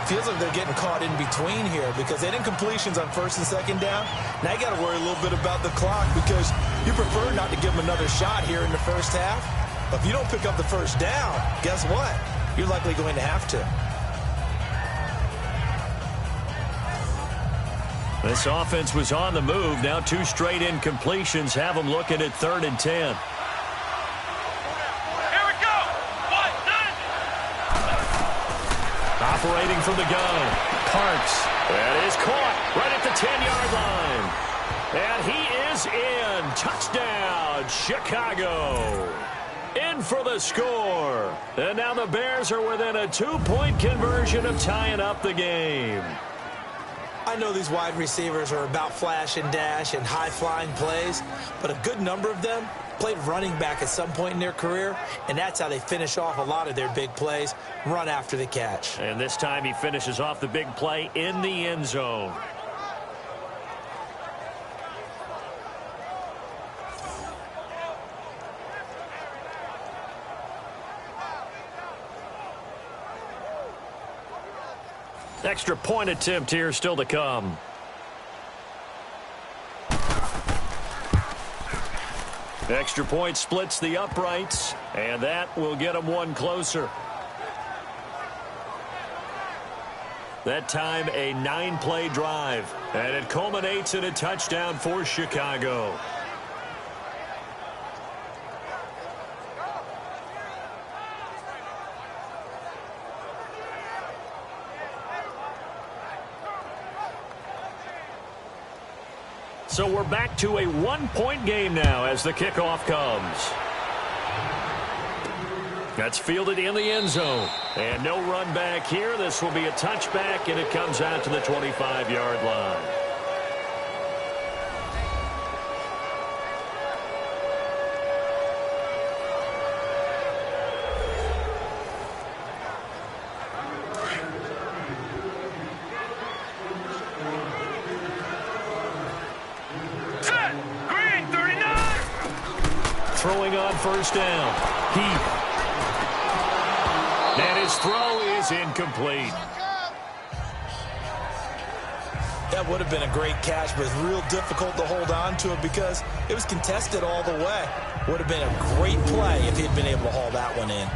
Feels like they're getting caught in between here because they didn't completions on 1st and 2nd down. Now you got to worry a little bit about the clock because you prefer not to give them another shot here in the first half. But if you don't pick up the first down, guess what? You're likely going to have to. This offense was on the move. Now 2 straight incompletions have them looking at 3rd and 10. Operating from the gun, Parks. That is caught right at the 10-yard line. And he is in. Touchdown, Chicago. In for the score. And now the Bears are within a 2-point conversion of tying up the game. I know these wide receivers are about flash and dash and high-flying plays, but a good number of them played running back at some point in their career, and that's how they finish off a lot of their big plays, run after the catch. And this time he finishes off the big play in the end zone. Extra point attempt here still to come. Extra point splits the uprights, and that will get them one closer. That time a 9-play drive, and it culminates in a touchdown for Chicago. So we're back to a 1-point game now as the kickoff comes. That's fielded in the end zone. And no run back here. This will be a touchback, and it comes out to the 25-yard line. Throwing on 1st down. Heath. And his throw is incomplete. That would have been a great catch, but it's real difficult to hold on to it because it was contested all the way. Would have been a great play if he'd been able to haul that one in.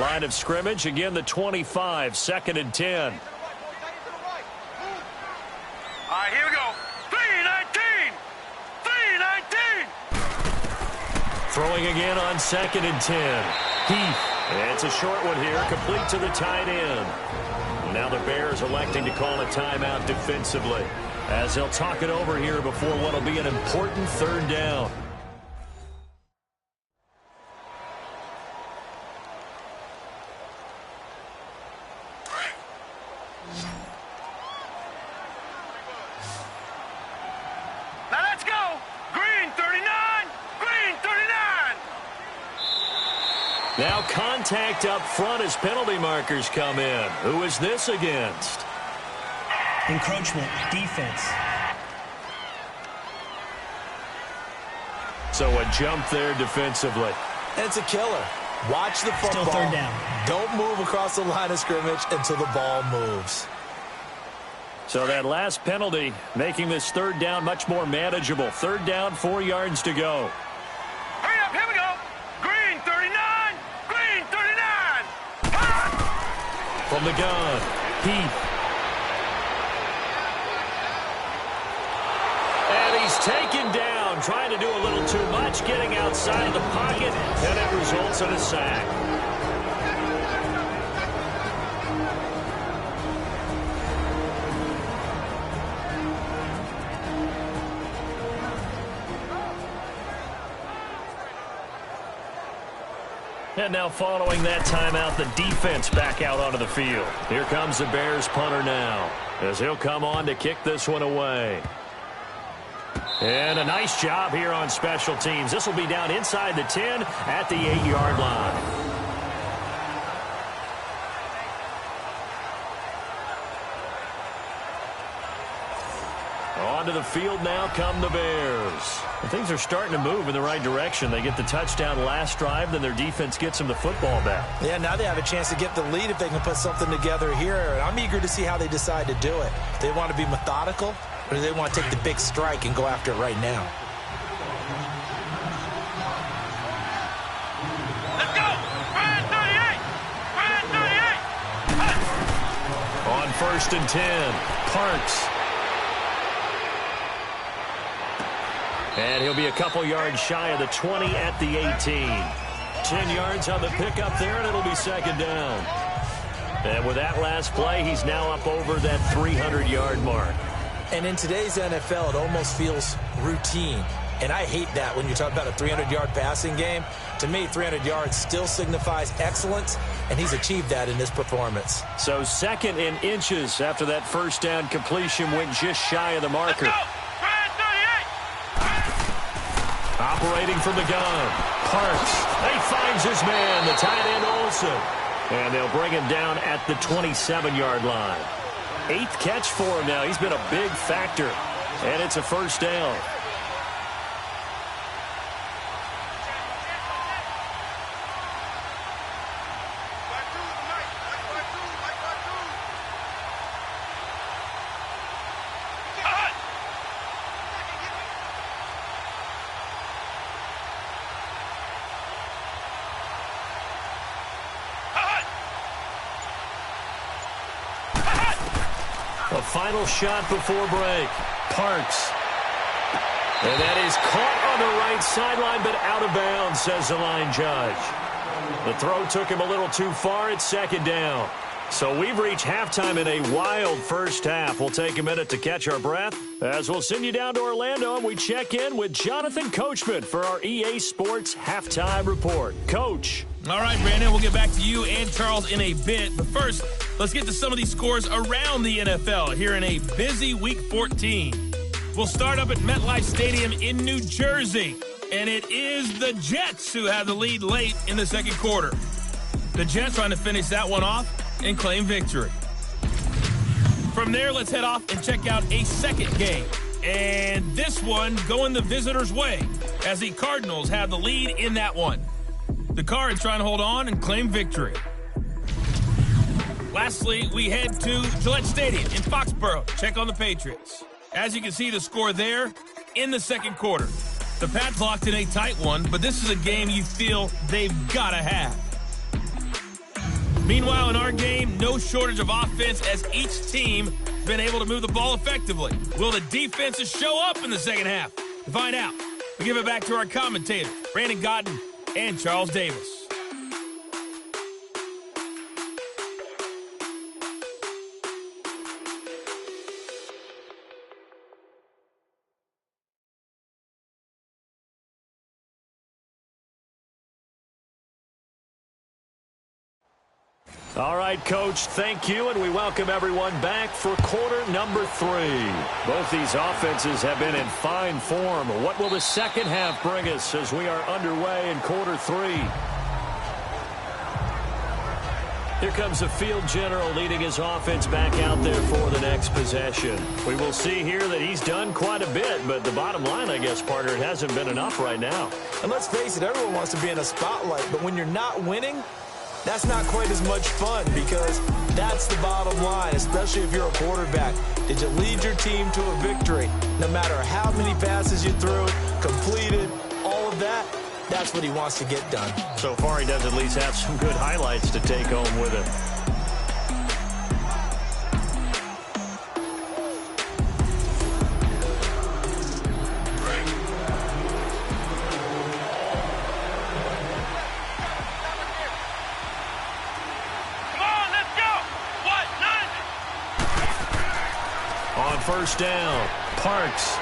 Line of scrimmage, again the 25, 2nd and 10. All right, here we go. 3-19. 3-19. Throwing again on 2nd and 10. Heath. And it's a short one here, complete to the tight end. Now the Bears electing to call a timeout defensively, as they'll talk it over here before what will be an important 3rd down. Now let's go. Green 39. Green 39. Now contact up front as penalty markers come in. Who is this against? Encroachment, defense. So a jump there defensively. And it's a killer. Watch the football. Still 3rd down. Don't move across the line of scrimmage until the ball moves. So that last penalty making this 3rd down much more manageable. 3rd down, 4 yards to go. Hurry up, here we go. Green 39. Green 39. From the gun, Heath. And he's taken down, trying to do a little too much, getting outside of the pocket, and it results in a sack. And now following that timeout, the defense back out onto the field. Here comes the Bears punter now, as he'll come on to kick this one away. And a nice job here on special teams. This will be down inside the 10 at the 8-yard line. Onto the field now come the Bears. And things are starting to move in the right direction. They get the touchdown last drive, then their defense gets them the football back. Yeah, now they have a chance to get the lead if they can put something together here. And I'm eager to see how they decide to do it. They want to be methodical, or do they want to take the big strike and go after it right now? Let's go. Green 38. Green 38. On 1st and 10, Parks. And he'll be a couple yards shy of the 20 at the 18. 10 yards on the pickup there, and it'll be 2nd down. And with that last play, he's now up over that 300-yard mark. And in today's NFL, it almost feels routine. And I hate that when you talk about a 300-yard passing game. To me, 300 yards still signifies excellence, and he's achieved that in this performance. So 2nd in inches after that 1st down completion went just shy of the marker. Let's go. Green 38. Operating from the gun, Parks. He finds his man, the tight end Olsen. And they'll bring him down at the 27-yard line. 8th catch for him now. He's been a big factor. And it's a 1st down. A final shot before break. Parks. And that is caught on the right sideline, but out of bounds, says the line judge. The throw took him a little too far. It's 2nd down. So we've reached halftime in a wild first half. We'll take a minute to catch our breath as we'll send you down to Orlando and we check in with Jonathan Coachman for our EA Sports Halftime Report. Coach. All right, Brandon, we'll get back to you and Charles in a bit. But first, let's get to some of these scores around the NFL here in a busy Week 14. We'll start up at MetLife Stadium in New Jersey. And it is the Jets who have the lead late in the second quarter. The Jets trying to finish that one off and claim victory. From there, let's head off and check out a second game. And this one going the visitors' way as the Cardinals have the lead in that one. The Cards trying to hold on and claim victory. Lastly, we head to Gillette Stadium in Foxborough to check on the Patriots. As you can see, the score there in the second quarter. The Pats locked in a tight one, but this is a game you feel they've got to have. Meanwhile, in our game, no shortage of offense as each team been able to move the ball effectively. Will the defenses show up in the second half? To find out, we give it back to our commentators, Brandon Gotten and Charles Davis. All right, Coach, thank you, and we welcome everyone back for quarter number 3. Both these offenses have been in fine form. What will the second half bring us as we are underway in quarter 3? Here comes the field general leading his offense back out there for the next possession. We will see here that he's done quite a bit, but the bottom line, I guess, partner, it hasn't been enough right now. And let's face it, everyone wants to be in a spotlight, but when you're not winning, that's not quite as much fun, because that's the bottom line, especially if you're a quarterback. Did you lead your team to a victory? No matter how many passes you threw, completed, all of that, that's what he wants to get done. So far, he does at least have some good highlights to take home with him. First down, Parks.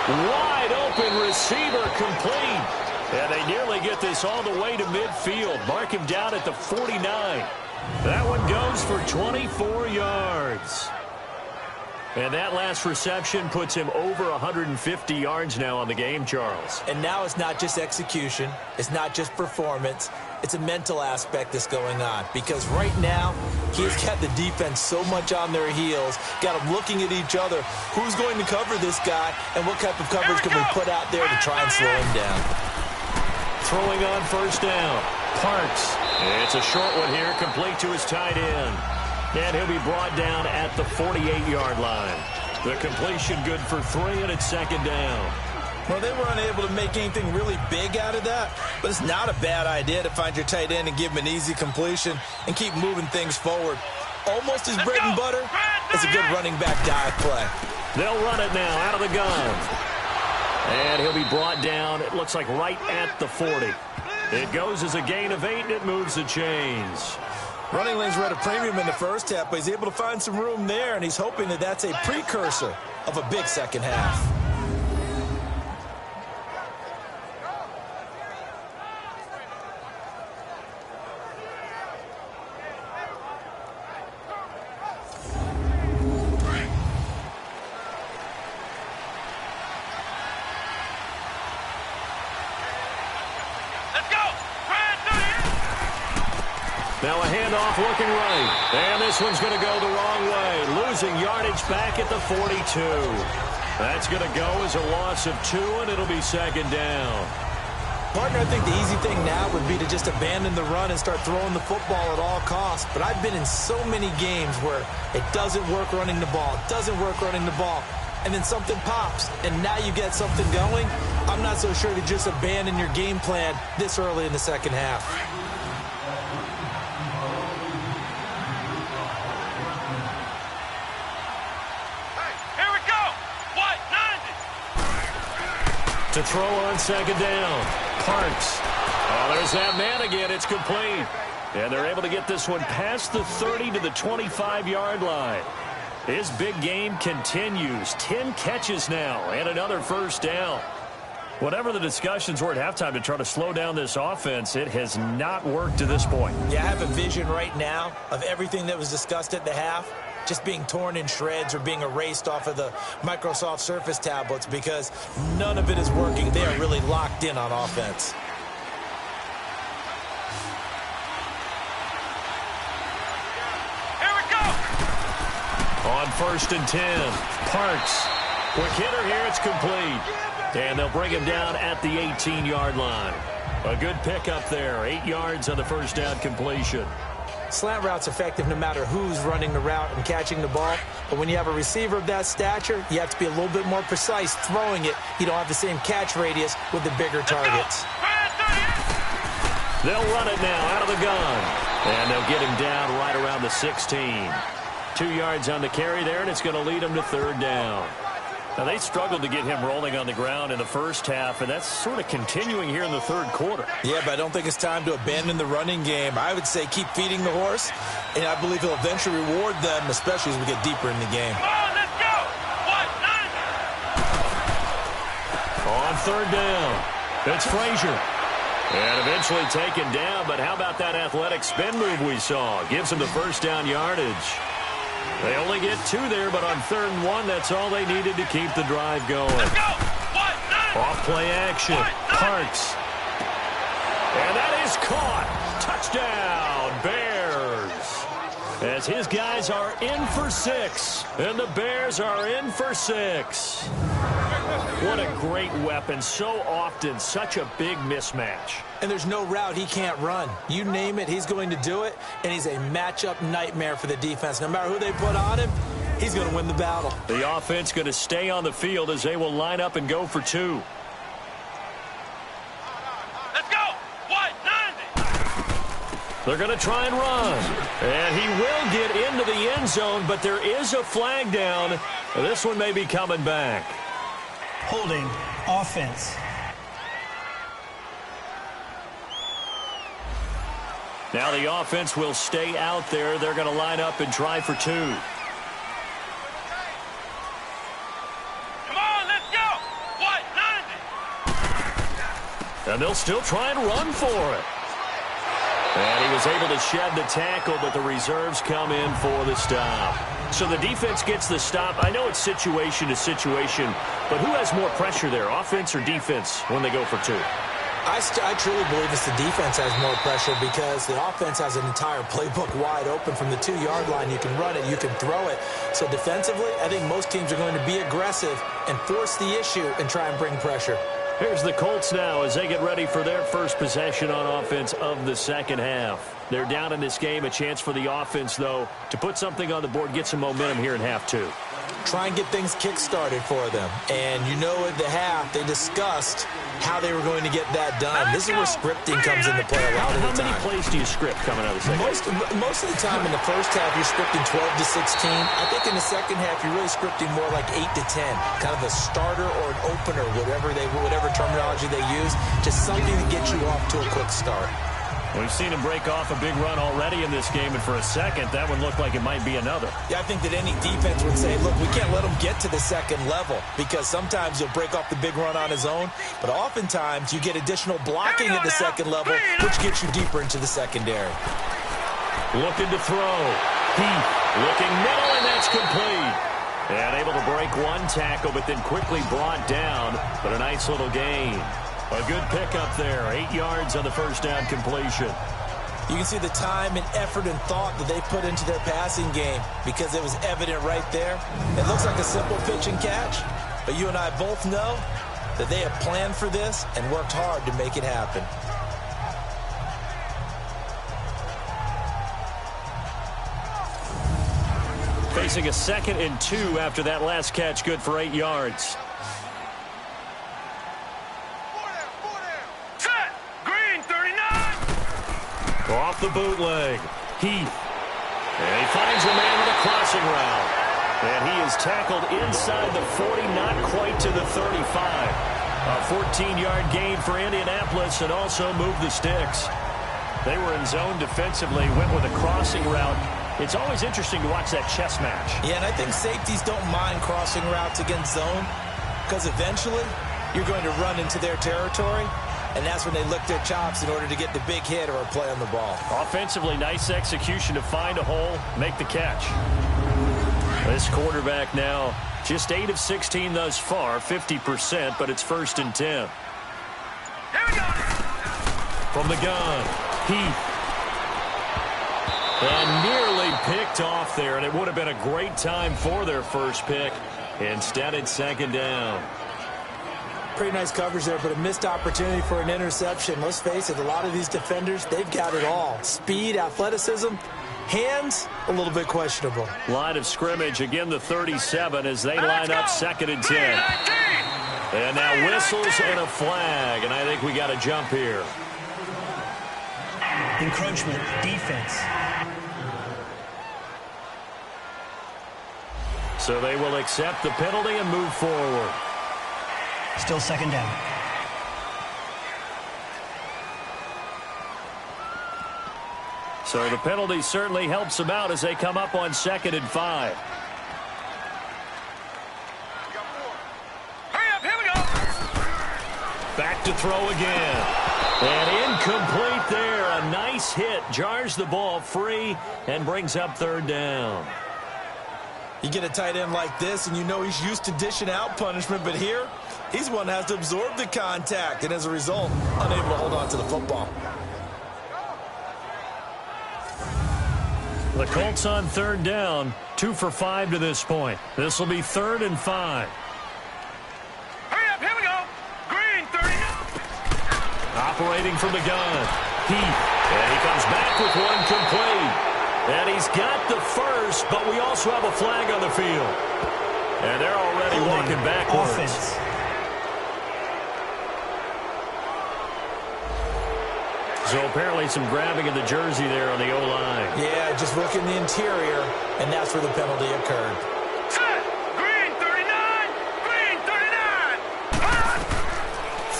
Wide open receiver complete. And they nearly get this all the way to midfield. Mark him down at the 49. That one goes for 24 yards. And that last reception puts him over 150 yards now on the game, Charles. And now it's not just execution. It's not just performance. It's a mental aspect that's going on, because right now he's got the defense so much on their heels, got them looking at each other. Who's going to cover this guy, and what type of coverage can we put out there to try and slow him down? Throwing on first down, Parks. It's a short one here, complete to his tight end. And he'll be brought down at the 48-yard line. The completion good for 3, and it's second down. Well, they were unable to make anything really big out of that, but it's not a bad idea to find your tight end and give him an easy completion and keep moving things forward. Almost his bread and butter is a good running back dive play. They'll run it now out of the gun. And he'll be brought down, it looks like right at the 40. It goes as a gain of 8, and it moves the chains. Running lanes were at a premium in the first half, but he's able to find some room there, and he's hoping that that's a precursor of a big second half. Now a handoff looking right. And this one's going to go the wrong way. Losing yardage back at the 42. That's going to go as a loss of 2, and it'll be second down. Partner, I think the easy thing now would be to just abandon the run and start throwing the football at all costs. But I've been in so many games where it doesn't work running the ball. It doesn't work running the ball. And then something pops, and now you get something going. I'm not so sure to just abandon your game plan this early in the second half. To throw on second down, Parks. Oh, there's that man again. It's complete. And they're able to get this one past the 30 to the 25-yard line. His big game continues. 10 catches now and another first down. Whatever the discussions were at halftime to try to slow down this offense, it has not worked to this point. Yeah, I have a vision right now of everything that was discussed at the half just being torn in shreds or being erased off of the Microsoft Surface tablets, because none of it is working. They are really locked in on offense. Here we go! On 1st and 10, Parks. Quick hitter here, it's complete. And they'll bring him down at the 18-yard line. A good pickup there. 8 yards on the first down completion. Slant route's effective no matter who's running the route and catching the ball. But when you have a receiver of that stature, you have to be a little bit more precise throwing it. You don't have the same catch radius with the bigger targets. They'll run it now out of the gun. And they'll get him down right around the 16. 2 yards on the carry there, and it's going to lead him to third down. Now, they struggled to get him rolling on the ground in the first half, and that's sort of continuing here in the third quarter. Yeah, but I don't think it's time to abandon the running game. I would say keep feeding the horse, and I believe he'll eventually reward them, especially as we get deeper in the game. Come on, let's go. On third down, it's Frazier. And eventually taken down, but how about that athletic spin move we saw? Gives him the first down yardage. They only get 2 there, but on 3rd and 1, that's all they needed to keep the drive going. Off play action. Parks. And that is caught. Touchdown, Bears. As his guys are in for 6, and the Bears are in for 6. What a great weapon. So often, such a big mismatch. And there's no route he can't run. You name it, he's going to do it, and he's a matchup nightmare for the defense. No matter who they put on him, he's going to win the battle. The offense going to stay on the field as they will line up and go for 2. Let's go. 90. They're going to try and run. And he will get into the end zone, but there is a flag down. This one may be coming back. Holding offense. Now the offense will stay out there. They're going to line up and try for 2. Come on, let's go. 90. And they'll still try and run for it. And he was able to shed the tackle, but the reserves come in for the stop. So the defense gets the stop. I know it's situation to situation, but who has more pressure there, offense or defense, when they go for 2? I truly believe it's the defense has more pressure because the offense has an entire playbook wide open from the 2-yard line. You can run it, you can throw it. So defensively, I think most teams are going to be aggressive and force the issue and try and bring pressure. Here's the Colts now as they get ready for their first possession on offense of the second half. They're down in this game. A chance for the offense, though, to put something on the board, get some momentum here in half 2. Try and get things kick-started for them. And you know at the half, they discussed how they were going to get that done. This is where scripting comes into play a lot of the time. How many plays do you script coming out of the second half? Most of the time in the first half, you're scripting 12 to 16. I think in the second half, you're really scripting more like 8 to 10. Kind of a starter or an opener, whatever terminology they use. Just something to get you off to a quick start. We've seen him break off a big run already in this game, and for a second, that one looked like it might be another. Yeah, I think that any defense would say, look, we can't let him get to the second level because sometimes he'll break off the big run on his own, but oftentimes you get additional blocking at the second level, which gets you deeper into the secondary. Looking to throw. Heath looking middle, and that's complete. And able to break one tackle, but then quickly brought down, but a nice little gain. A good pickup there. 8 yards on the first down completion. You can see the time and effort and thought that they put into their passing game because it was evident right there. It looks like a simple pitch and catch, but you and I both know that they have planned for this and worked hard to make it happen. Facing a 2nd and 2 after that last catch, good for 8 yards. Off the bootleg. Heath. And he finds a man with a crossing route. And he is tackled inside the 40, not quite to the 35. A 14-yard gain for Indianapolis and also moved the sticks. They were in zone defensively, went with a crossing route. It's always interesting to watch that chess match. Yeah, and I think safeties don't mind crossing routes against zone because eventually you're going to run into their territory. And that's when they lick their chops in order to get the big hit or a play on the ball. Offensively, nice execution to find a hole, make the catch. This quarterback now just 8 of 16 thus far, 50%, but it's 1st and 10. From the gun, Heath. And nearly picked off there, and it would have been a great time for their first pick. Instead, it's 2nd down. pretty nice coverage there, but a missed opportunity for an interception. Let's face it, a lot of these defenders, they've got it all. Speed, athleticism, hands, a little bit questionable. Line of scrimmage, again the 37 as they line up 2nd and 10. And now whistles and a flag, and I think we got a jump here. Encroachment, defense. So they will accept the penalty and move forward. Still 2nd down. So the penalty certainly helps them out as they come up on 2nd and 5. Hurry up, here we go. Back to throw again. And incomplete there. A nice hit. Jars the ball free and brings up 3rd down. You get a tight end like this, and you know he's used to dishing out punishment, but here, he's one that has to absorb the contact, and as a result, unable to hold on to the football. The Colts on 3rd down, 2 for 5 to this point. This will be 3rd and 5. Hurry up, here we go. Green 30. Operating from the gun. Heath, and he comes back with one complete. And he's got the first, but we also have a flag on the field. And they're already walking backwards. Offense. So apparently some grabbing of the jersey there on the O-line. Yeah, just look in the interior, and that's where the penalty occurred. Set. Green 39. Green 39.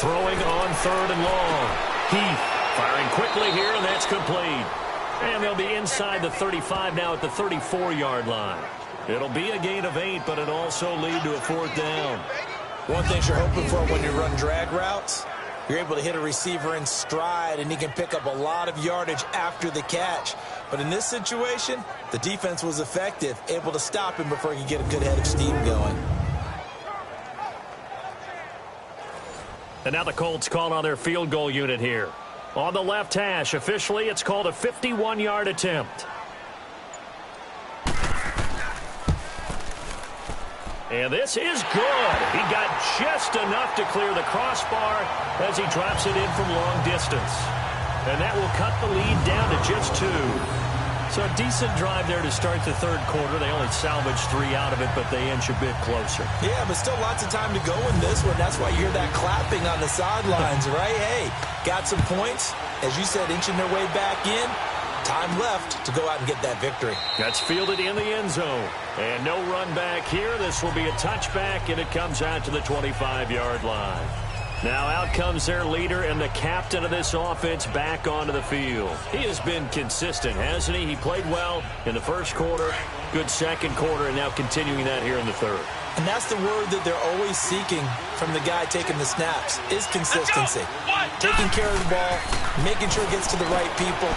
Throwing on 3rd and long. Heath firing quickly here, and that's complete. And they'll be inside the 35 now at the 34-yard line. It'll be a gain of 8, but it'll also lead to a 4th down. One thing you're hoping for when you run drag routes, you're able to hit a receiver in stride, and he can pick up a lot of yardage after the catch. But in this situation, the defense was effective, able to stop him before he could get a good head of steam going. And now the Colts call on their field goal unit here. On the left hash, officially, it's called a 51-yard attempt. And this is good. He got just enough to clear the crossbar as he drops it in from long distance. And that will cut the lead down to just 2. So a decent drive there to start the 3rd quarter. They only salvaged 3 out of it, but they inch a bit closer. Yeah, but still lots of time to go in this one. That's why you hear that clapping on the sidelines, right? Hey, got some points. As you said, inching their way back in. Time left to go out and get that victory. That's fielded in the end zone. And no run back here. This will be a touchback, and it comes out to the 25-yard line. Now out comes their leader and the captain of this offense back onto the field. He has been consistent, hasn't he? He played well in the 1st quarter, good 2nd quarter, and now continuing that here in the 3rd. And that's the word that they're always seeking from the guy taking the snaps, is consistency. Taking care of the ball, making sure it gets to the right people,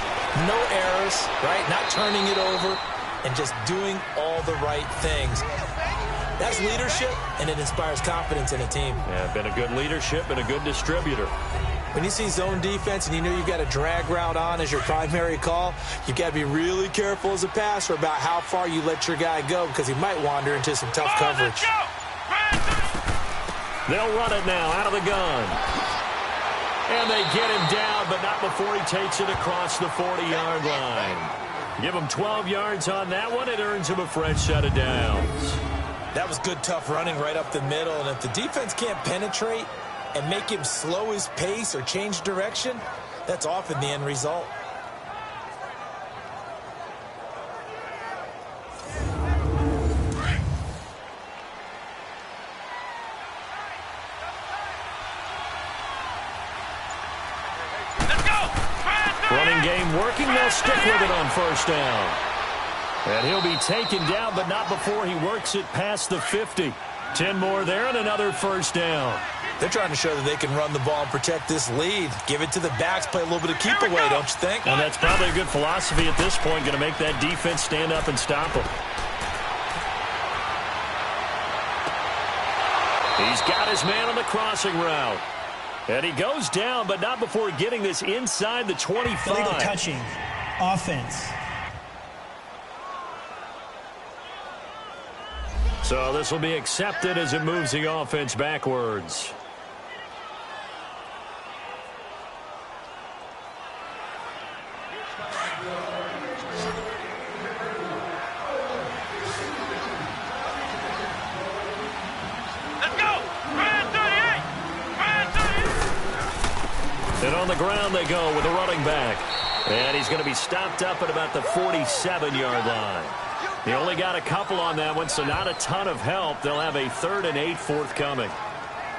no errors, right? Not turning it over, and just doing all the right things. That's leadership, and it inspires confidence in a team. Yeah, been a good leadership and a good distributor. When you see zone defense and you know you've got a drag route on as your primary call, you've got to be really careful as a passer about how far you let your guy go because he might wander into some tough coverage. They'll run it now out of the gun. And they get him down, but not before he takes it across the 40-yard line. Give him 12 yards on that one. It earns him a fresh set of downs. That was good, tough running right up the middle. And if the defense can't penetrate and make him slow his pace or change direction, that's often the end result. Running game working. They'll stick with it on 1st down. And he'll be taken down, but not before he works it past the 50. 10 more there and another 1st down. They're trying to show that they can run the ball and protect this lead. Give it to the backs, play a little bit of keep away, don't you think? And that's probably a good philosophy at this point, going to make that defense stand up and stop him. He's got his man on the crossing route. And he goes down, but not before getting this inside the 25. Illegal touching. Offense. So this will be accepted as it moves the offense backwards. On the ground they go with a running back. And he's going to be stopped up at about the 47-yard line. He only got a couple on that one, so not a ton of help. They'll have a 3rd and 8 forthcoming.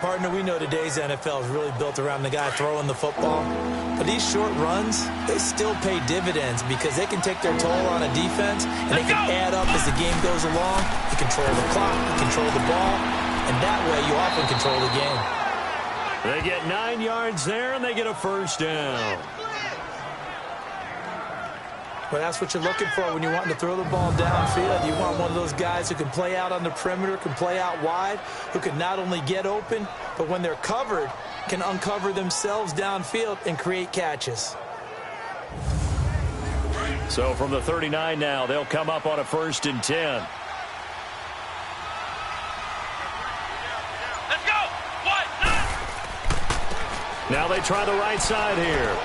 Partner, we know today's NFL is really built around the guy throwing the football. But these short runs, they still pay dividends because they can take their toll on a defense, and they can add up as the game goes along. You control the clock, you control the ball, and that way you often control the game. They get 9 yards there, and they get a first down. Well, that's what you're looking for when you're wanting to throw the ball downfield. You want one of those guys who can play out on the perimeter, can play out wide, who can not only get open, but when they're covered, can uncover themselves downfield and create catches. So from the 39 now, they'll come up on a 1st and 10. Let's go. Now they try the right side here.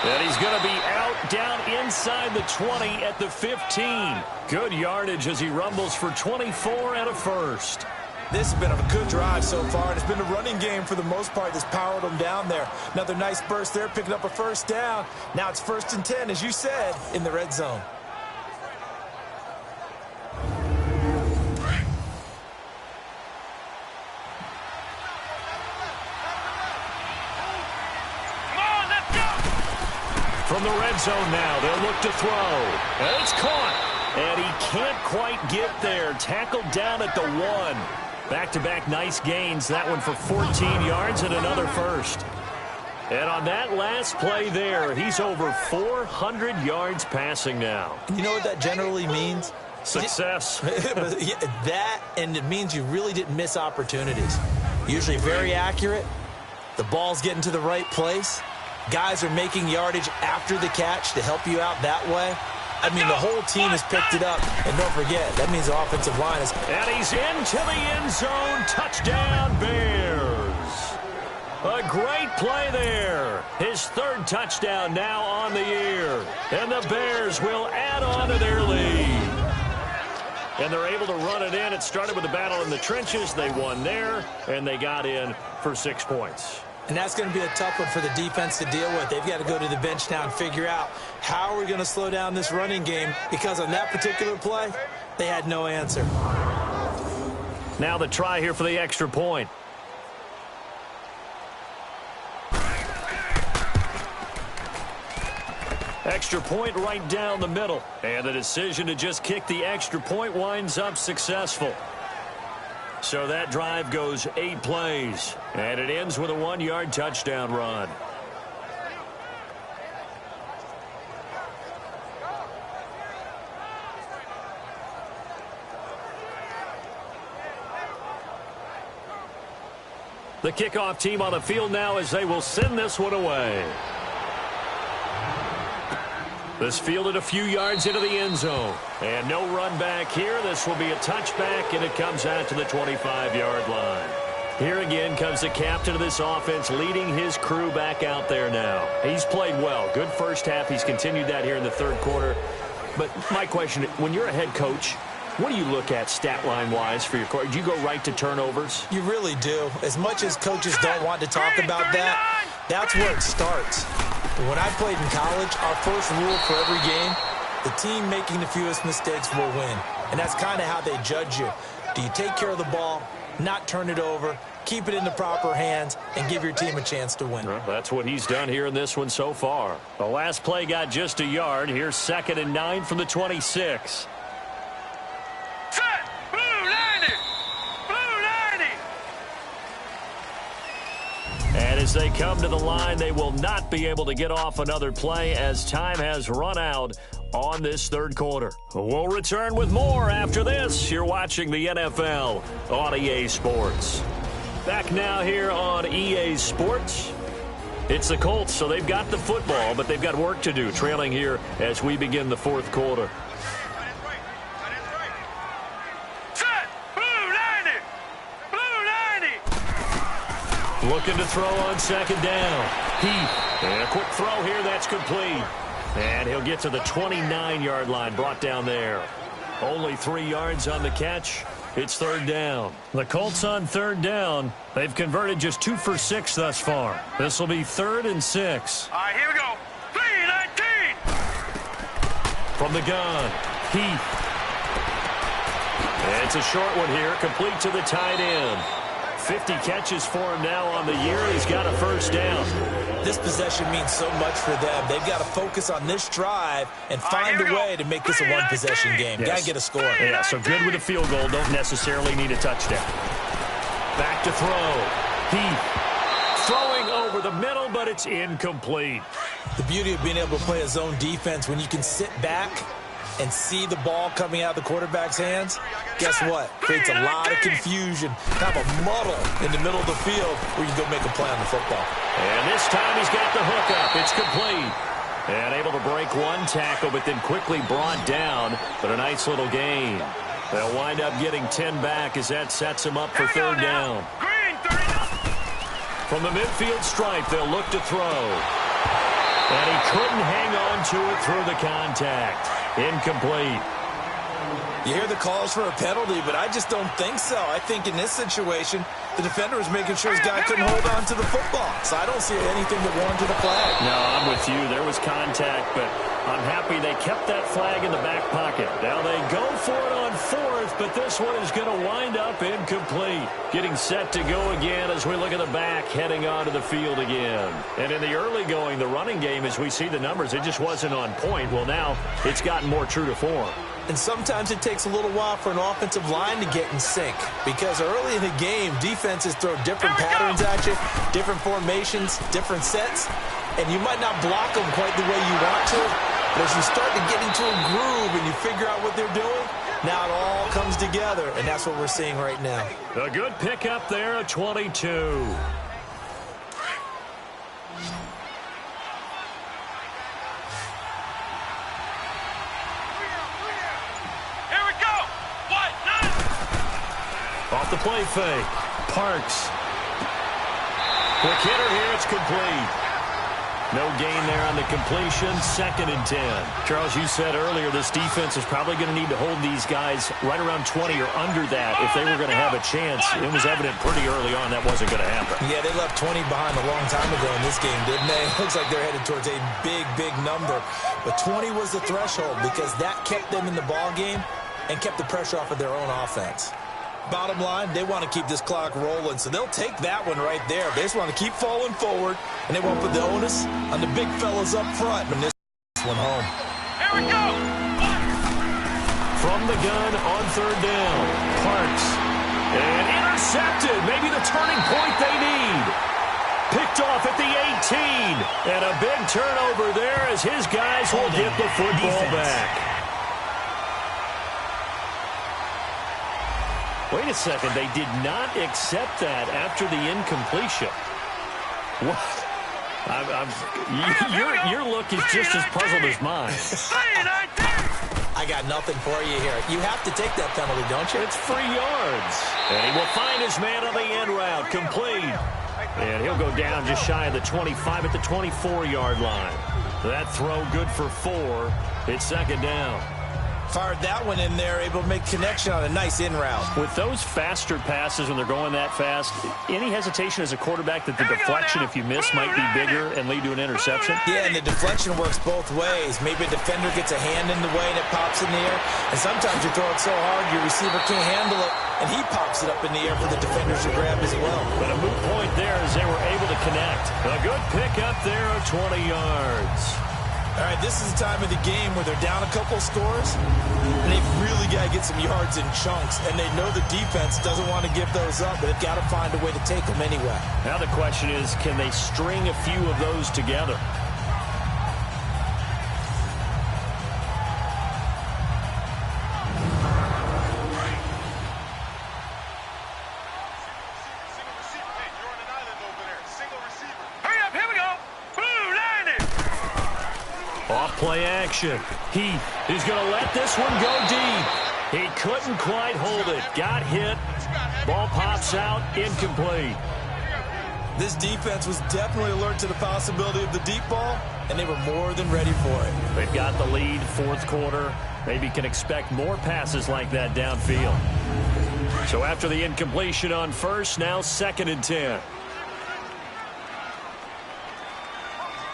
And he's going to be out down inside the 20 at the 15. Good yardage as he rumbles for 24 and a first. This has been a good drive so far, and it's been a running game for the most part that's powered them down there. Another nice burst there, picking up a first down. Now it's 1st and 10, as you said, in the red zone. From the red zone now, they'll look to throw. And it's caught. And he can't quite get there. Tackled down at the 1. Back-to-back nice gains. That one for 14 yards and another first. And on that last play there, he's over 400 yards passing now. You know what that generally means? Success. That, and it means you really didn't miss opportunities. Usually very accurate. The ball's getting to the right place. Guys are making yardage after the catch to help you out that way. I mean, the whole team has picked it up. And don't forget, that means the offensive line is... And he's into the end zone. Touchdown, Bears. A great play there. His 3rd touchdown now on the year. And the Bears will add on to their lead. And they're able to run it in. It started with a battle in the trenches. They won there, and they got in for 6 points. And that's going to be a tough one for the defense to deal with. They've got to go to the bench now and figure out how are we going to slow down this running game, because on that particular play, they had no answer. Now the try here for the extra point. Extra point right down the middle. And the decision to just kick the extra point winds up successful. So that drive goes 8 plays, and it ends with a 1-yard touchdown run. The kickoff team on the field now as they will send this one away. This fielded a few yards into the end zone. And no run back here. This will be a touchback, and it comes out to the 25-yard line. Here again comes the captain of this offense, leading his crew back out there now. He's played well. Good first half. He's continued that here in the 3rd quarter. But my question, when you're a head coach, what do you look at stat line-wise for your coach? Do you go right to turnovers? You really do. As much as coaches don't want to talk about that, that's where it starts. When I played in college, our first rule for every game, the team making the fewest mistakes will win. And that's kind of how they judge you. Do you take care of the ball, not turn it over, keep it in the proper hands, and give your team a chance to win? Well, that's what he's done here in this one so far. The last play got just a yard. Here's 2nd and 9 from the 26. Set. Blue 90. Blue 90. And as they come to the line, they will not be able to get off another play as time has run out on this 3rd quarter. We'll return with more after this. You're watching the NFL on EA Sports. Back now here on EA Sports. It's the Colts, so they've got the football, but they've got work to do, trailing here as we begin the 4th quarter. Set. Blue 90. Blue 90. Looking to throw on 2nd down. Heath. And a quick throw here. That's complete. And he'll get to the 29-yard line, brought down there. Only 3 yards on the catch. It's third down. The Colts on third down. They've converted just 2 for 6 thus far. This will be 3rd and 6. All right, here we go. 3-19. From the gun, Heath. It's a short one here, complete to the tight end. 50 catches for him now on the year. He's got a first down. This possession means so much for them. They've got to focus on this drive and find a way to make this a one-possession game. Yes. Got to get a score. Yeah, so good with a field goal. Don't necessarily need a touchdown. Back to throw. Heath throwing over the middle, but it's incomplete. The beauty of being able to play a zone defense when you can sit back and see the ball coming out of the quarterback's hands, guess what? Creates a lot of confusion, kind of a muddle in the middle of the field where you can go make a play on the football. And this time he's got the hook up. It's complete. And able to break one tackle, but then quickly brought down. But a nice little gain. They'll wind up getting 10 back as that sets him up for third down. From the midfield stripe, they'll look to throw. And he couldn't hang on to it through the contact. Incomplete. You hear the calls for a penalty, but I just don't think so. I think in this situation, the defender was making sure his guy couldn't hold on to the football. So I don't see anything that warranted a flag. No, I'm with you. There was contact, but I'm happy they kept that flag in the back pocket. Now they go for it on 4th, but this one is going to wind up incomplete. Getting set to go again as we look at the back, heading onto the field again. And in the early going, the running game, as we see the numbers, it just wasn't on point. Well, now it's gotten more true to form. And sometimes it takes a little while for an offensive line to get in sync, because early in the game, defenses throw different patterns at you, different formations, different sets, and you might not block them quite the way you want to, but as you start to get into a groove and you figure out what they're doing, now it all comes together, and that's what we're seeing right now. A good pickup there at 22. Off the play fake. Parks. Quick hitter here. It's complete. No gain there on the completion. 2nd and 10. Charles, you said earlier this defense is probably going to need to hold these guys right around 20 or under that if they were going to have a chance. It was evident pretty early on that wasn't going to happen. Yeah, they left 20 behind a long time ago in this game, didn't they? Looks like they're headed towards a big, big number. But 20 was the threshold because that kept them in the ball game and kept the pressure off of their own offense. Bottom line, they want to keep this clock rolling, so they'll take that one right there. They just want to keep falling forward, and they won't put the onus on the big fellas up front when this one home. Here we go. From the gun on third down. Parks. And intercepted. Maybe the turning point they need. Picked off at the 18. And a big turnover there as his guys will get the football back. Wait a second. They did not accept that after the incompletion. What? Your look is just as puzzled as mine. I got nothing for you here. You have to take that penalty, don't you? It's 3 yards. And he will find his man on the end route. Complete. And he'll go down just shy of the 25 at the 24-yard line. That throw good for 4. It's 2nd down. Fired that one in there, able to make connection on a nice in route. With those faster passes when they're going that fast, any hesitation as a quarterback that the deflection, if you miss, might be bigger and lead to an interception? Yeah, and the deflection works both ways. Maybe a defender gets a hand in the way and it pops in the air. And sometimes you throw it so hard your receiver can't handle it, and he pops it up in the air for the defenders to grab as well. But a moot point there as they were able to connect. A good pickup there of 20 yards. All right, this is the time of the game where they're down a couple scores, and they've really got to get some yards in chunks, and they know the defense doesn't want to give those up, but they've got to find a way to take them anyway. Now the question is, can they string a few of those together? Play action. Heath is going to let this one go deep. He couldn't quite hold it. Got hit. Ball pops out. Incomplete. This defense was definitely alert to the possibility of the deep ball, and they were more than ready for it. They've got the lead, 4th quarter. Maybe can expect more passes like that downfield. So after the incompletion on first, now 2nd and 10.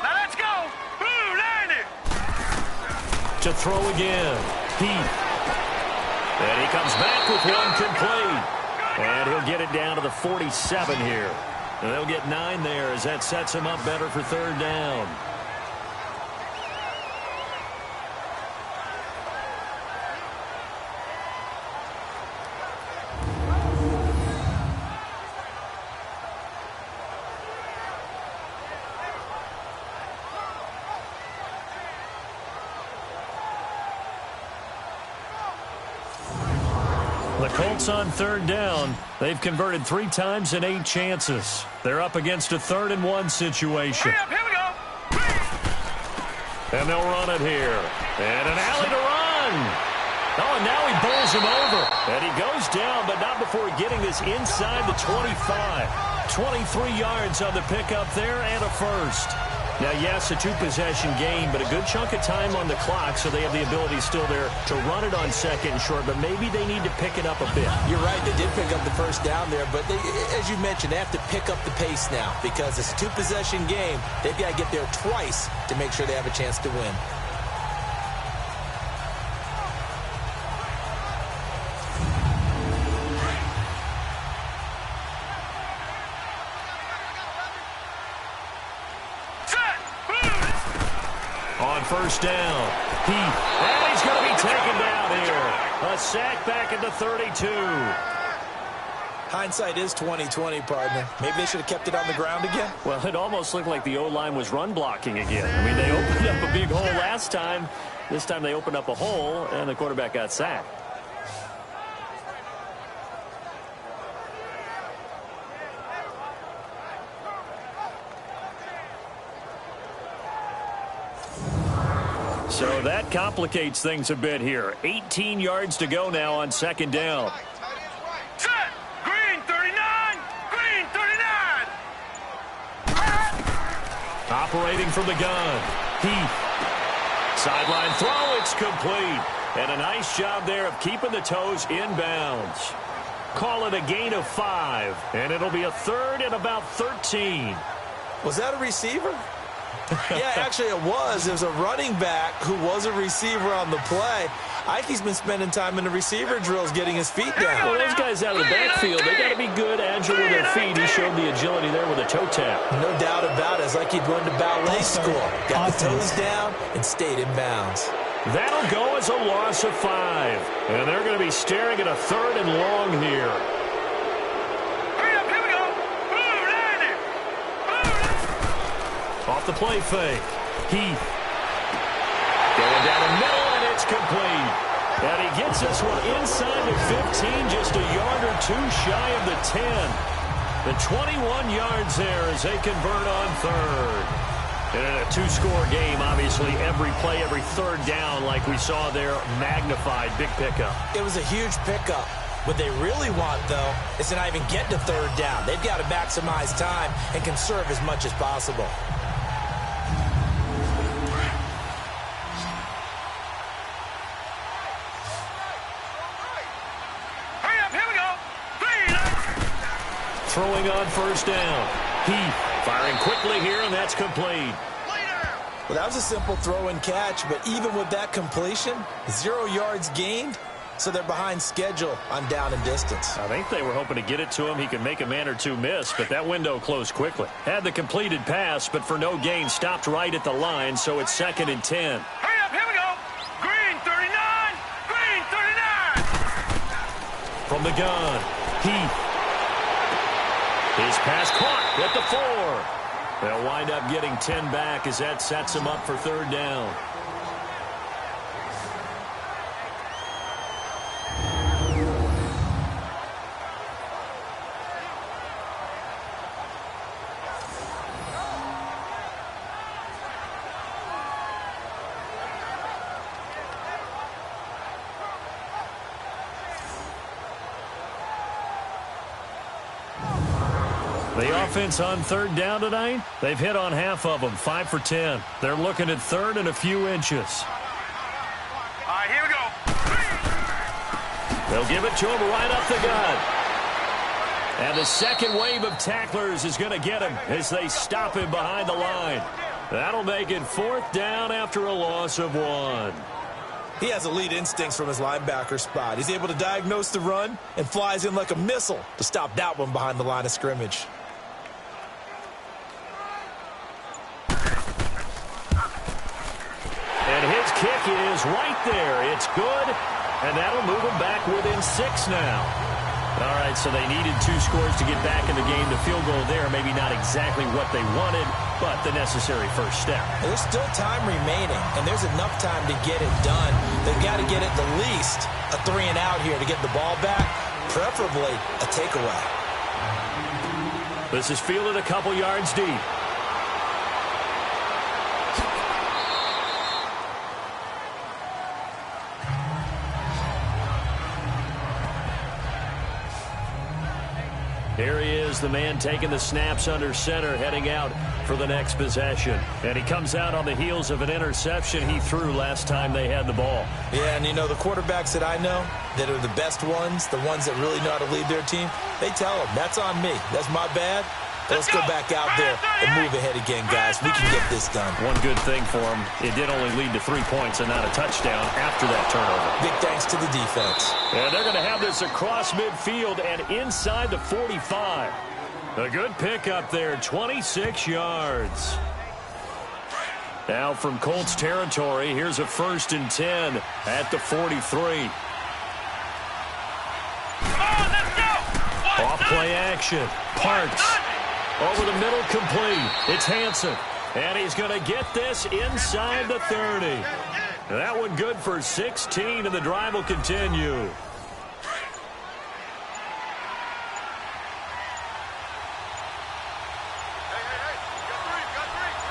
Now let's go. Blue, land it. To throw again. Heath. And he comes back with one complete. And he'll get it down to the 47 here. And they'll get 9 there as that sets him up better for 3rd down. The Colts on 3rd down. They've converted 3 times in 8 chances. They're up against a 3rd and 1 situation. Hurry up, here we go. And they'll run it here. And an alley to run. Oh, and now he bowls him over. And he goes down, but not before getting this inside the 25. 23 yards on the pickup there and a first. Now, yes, a 2-possession game, but a good chunk of time on the clock, so they have the ability still there to run it on 2nd and short, but maybe they need to pick it up a bit. You're right, they did pick up the first down there, but they, as you mentioned, they have to pick up the pace now because it's a 2-possession game. They've got to get there twice to make sure they have a chance to win. On 1st down, Heath, and he's going to be taken down here. A sack back at the 32. Hindsight is 20/20, partner. Maybe they should have kept it on the ground again. Well, it almost looked like the O-line was run blocking again. I mean, they opened up a big hole last time. This time they opened up a hole, and the quarterback got sacked. So that complicates things a bit here. 18 yards to go now on 2nd down. Set. Green 39. Green 39. Operating from the gun. Heath. Sideline throw. It's complete. And a nice job there of keeping the toes inbounds. Call it a gain of 5. And it'll be a 3rd and about 13. Was that a receiver? Yeah, actually it was. There's a running back who was a receiver on the play. Ike's been spending time in the receiver drills getting his feet down. Well, those guys out of the backfield, they got to be good, agile with their feet. He showed the agility there with a toe tap. No doubt about it. It's like he'd run to ballet school. Got the toes down and stayed in bounds. That'll go as a loss of 5. And they're going to be staring at a 3rd and long here. Hurry up, here we go. Blue, land it. Off the play fake. Heath. Going down the middle, and it's complete. And he gets this one inside the 15, just a yard or 2 shy of the 10. The 21 yards there as they convert on 3rd. And in a 2-score game, obviously, every play, every 3rd down, like we saw there, magnified, big pickup. It was a huge pickup. What they really want, though, is to not even get to 3rd down. They've got to maximize time and conserve as much as possible. Hurry up, here we go. Green. Throwing on 1st down. Heath firing quickly here, and that's complete. Well, that was a simple throw and catch, but even with that completion, 0 yards gained, so they're behind schedule on down and distance. I think they were hoping to get it to him. He could make a man or 2 miss, but that window closed quickly. Had the completed pass, but for no gain, stopped right at the line, so it's 2nd and 10. Hurry up, here we go. Green 39. Green 39. From the gun, Heath. His pass caught at the 4. They'll wind up getting 10 back as that sets him up for 3rd down. The offense on 3rd down tonight, they've hit on half of them, 5 for 10. They're looking at 3rd and a few inches. All right, here we go. They'll give it to him right up the gut. And the second wave of tacklers is going to get him as they stop him behind the line. That'll make it 4th down after a loss of 1. He has elite instincts from his linebacker spot. He's able to diagnose the run and flies in like a missile to stop that one behind the line of scrimmage. And his kick is right there. It's good, and that'll move him back within 6 now. All right, so they needed 2 scores to get back in the game. The field goal there, maybe not exactly what they wanted, but the necessary first step. There's still time remaining, and there's enough time to get it done. They've got to get at the least a 3-and-out here to get the ball back, preferably a takeaway. This is fielded a couple yards deep. Here he is, the man taking the snaps under center, heading out for the next possession. And he comes out on the heels of an interception he threw last time they had the ball. Yeah, and you know, the quarterbacks that I know that are the best ones, the ones that really know how to lead their team, they tell them, that's on me. That's my bad. Let's go back out there and move ahead again, guys. We can get this done. One good thing for him, it did only lead to 3 points and not a touchdown after that turnover. Big thanks to the defense. And they're going to have this across midfield and inside the 45. A good pickup there, 26 yards. Now from Colts territory, here's a 1st and 10 at the 43. Off play action. Parks. Over the middle, complete. It's Hansen. And he's going to get this inside the 30. That one good for 16, and the drive will continue.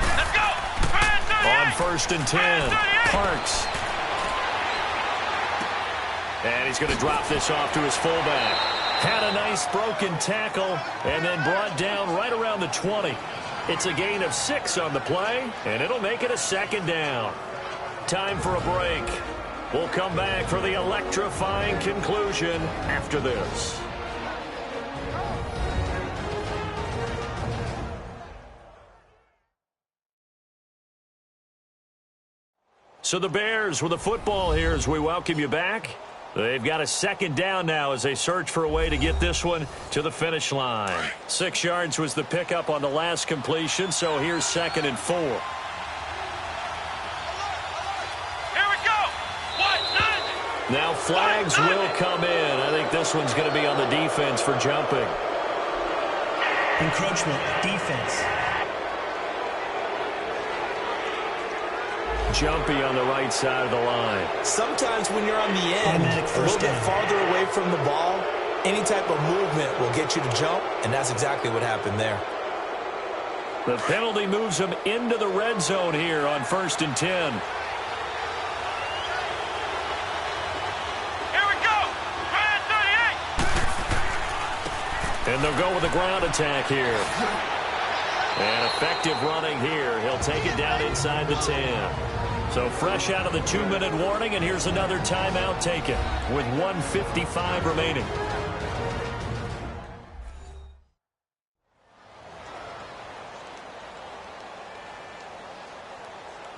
Let's go. On 1st and 10, Parks. And he's going to drop this off to his fullback. Had a nice broken tackle and then brought down right around the 20. It's a gain of 6 on the play, and it'll make it a 2nd down. Time for a break. We'll come back for the electrifying conclusion after this. So the Bears with the football here as we welcome you back. They've got a 2nd down now as they search for a way to get this one to the finish line. 6 yards was the pickup on the last completion, so here's 2nd and 4. Here we go. Now flags will come in. I think this one's going to be on the defense for jumping. Encroachment, defense. Jumpy on the right side of the line. Sometimes when you're on the end, a little bit farther away from the ball, any type of movement will get you to jump, and that's exactly what happened there. The penalty moves him into the red zone here on 1st and 10. Here we go. 38. And they'll go with a ground attack here. And effective running here. He'll take it down inside the 10. So fresh out of the 2-minute warning, and here's another timeout taken with 1:55 remaining.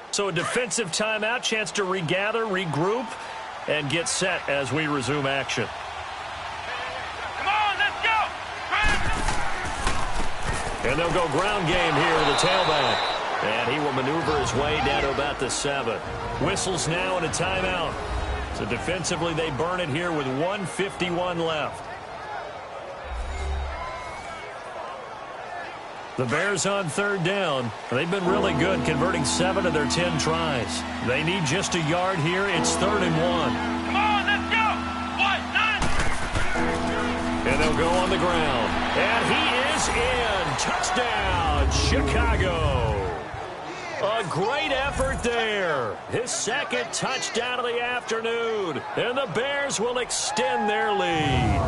So a defensive timeout, chance to regather, regroup, and get set as we resume action. Come on, let's go. And they'll go ground game here with the tailback. And he will maneuver his way down to about the 7. Whistles now and a timeout. So defensively, they burn it here with 1:51 left. The Bears on 3rd down. They've been really good, converting 7 of their 10 tries. They need just a yard here. It's 3rd and 1. Come on, let's go. And they'll go on the ground. And he is in. Touchdown, Chicago. A great effort there. His 2nd touchdown of the afternoon. And the Bears will extend their lead.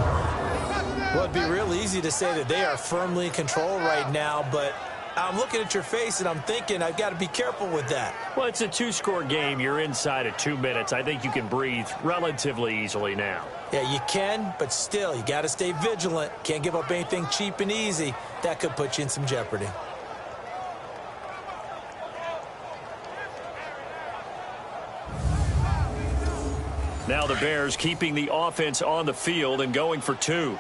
Well, it'd be real easy to say that they are firmly in control right now, but I'm looking at your face, and I'm thinking I've got to be careful with that. Well, it's a two-score game. You're inside of 2 minutes. I think you can breathe relatively easily now. Yeah, you can, but still, you got to stay vigilant. Can't give up anything cheap and easy. That could put you in some jeopardy. Now the Bears keeping the offense on the field and going for 2.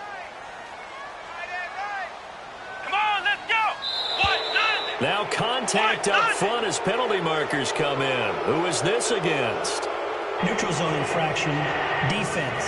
Come on, let's go. Now contact up front as penalty markers come in. Who is this against? Neutral zone infraction. Defense.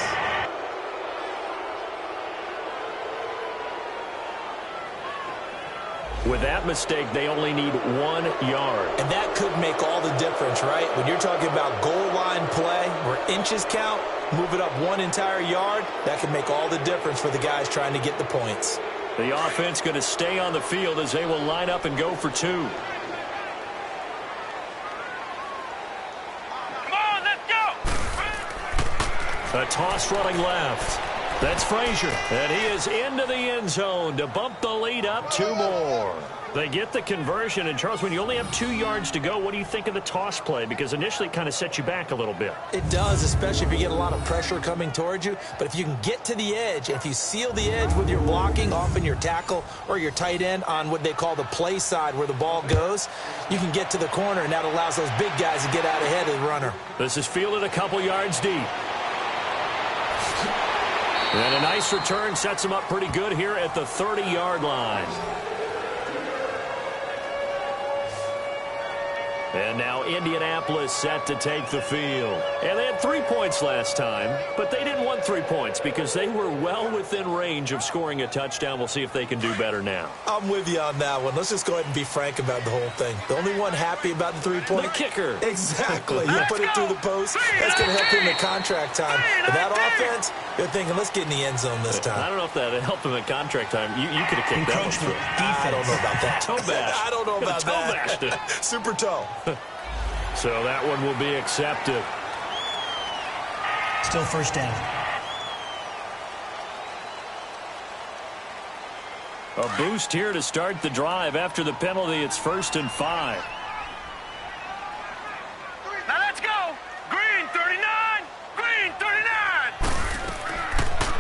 With that mistake, they only need 1 yard. And that could make all the difference, right? When you're talking about goal line play where inches count, move it up 1 entire yard, that could make all the difference for the guys trying to get the points. The offense going to stay on the field as they will line up and go for 2. Come on, let's go. A toss running left. That's Frazier, and he is into the end zone to bump the lead up 2 more. They get the conversion, and Charles, when you only have 2 yards to go, what do you think of the toss play? Because initially it kind of set you back a little bit. It does, especially if you get a lot of pressure coming towards you. But if you can get to the edge, if you seal the edge with your blocking, often your tackle or your tight end on what they call the play side where the ball goes, you can get to the corner, and that allows those big guys to get out ahead of the runner. This is fielded a couple yards deep. And a nice return sets him up pretty good here at the 30-yard line. And now Indianapolis set to take the field. And they had 3 points last time, but they didn't want 3 points because they were well within range of scoring a touchdown. We'll see if they can do better now. I'm with you on that one. Let's just go ahead and be frank about the whole thing. The only one happy about the 3-point. The kicker. Exactly. You put it through the post. That's going to help him in contract time. But that offense, you're thinking, let's get in the end zone this time. I don't know if that helped him in contract time. You could have kicked that one through. I don't know about that. Toe bash. I don't know about that. Toe bashed it. Super toe. So that one will be accepted. Still first down. A boost here to start the drive. After the penalty, it's 1st and 5. Now let's go. Green 39. Green 39.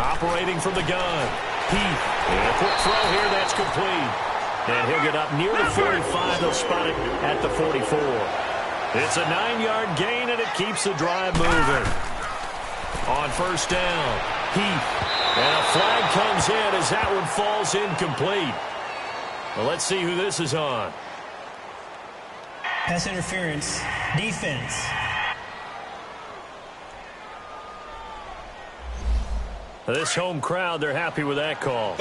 Operating from the gun. Heath. And a quick throw here. That's complete. And he'll get up near the 45. They'll spot it at the 44. It's a 9-yard gain, and it keeps the drive moving. On 1st down, Heath. And a flag comes in as that one falls incomplete. Well, let's see who this is on. Pass interference. Defense. This home crowd, they're happy with that call.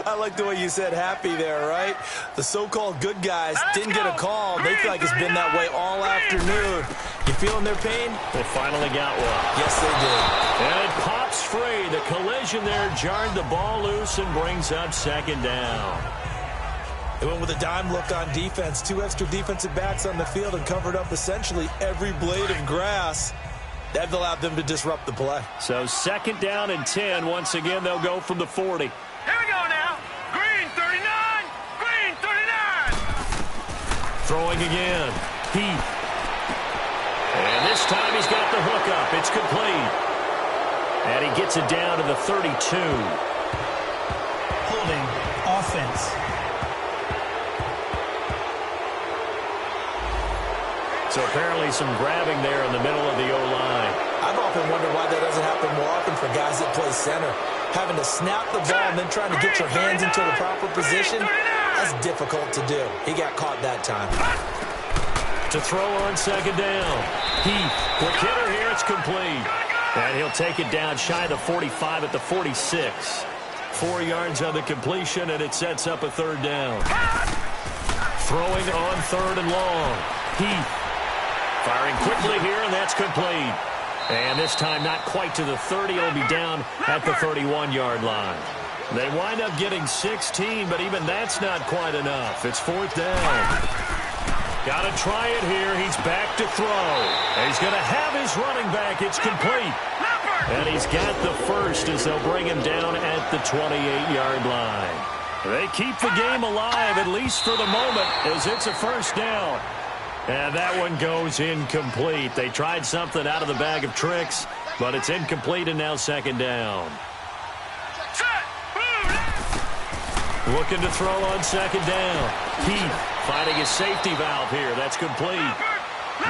I like the way you said happy there, right? The so-called good guys didn't get a call. They feel like it's been that way all afternoon. You feeling their pain? They finally got one. Yes, they did. And it pops free. The collision there jarred the ball loose and brings up 2nd down. They went with a dime look on defense. 2 extra defensive backs on the field and covered up essentially every blade of grass. That allowed them to disrupt the play. So 2nd down and 10. Once again, they'll go from the 40. Here we go now. Green 39. Green 39. Throwing again. Heath. And this time he's got the hook up. It's complete. And he gets it down to the 32. Holding. Offense. So apparently some grabbing there in the middle of the O-line. I've often wondered why that doesn't happen more often for guys that play center. Having to snap the ball and then trying to get your hands into the proper position, that's difficult to do. He got caught that time. To throw on 2nd down. Heath, quick hitter here, it's complete. And he'll take it down shy of the 45 at the 46. 4 yards on the completion, and it sets up a 3rd down. Throwing on 3rd and long. Heath. Firing quickly here, and that's complete. And this time not quite to the 30. It'll be down at the 31-yard line. They wind up getting 16, but even that's not quite enough. It's 4th down. Got to try it here. He's back to throw. And he's going to have his running back. It's complete. And he's got the first as they'll bring him down at the 28-yard line. They keep the game alive, at least for the moment, as it's a first down. And that one goes incomplete. They tried something out of the bag of tricks, but it's incomplete and now second down. Looking to throw on second down. Heath finding his safety valve here. That's complete.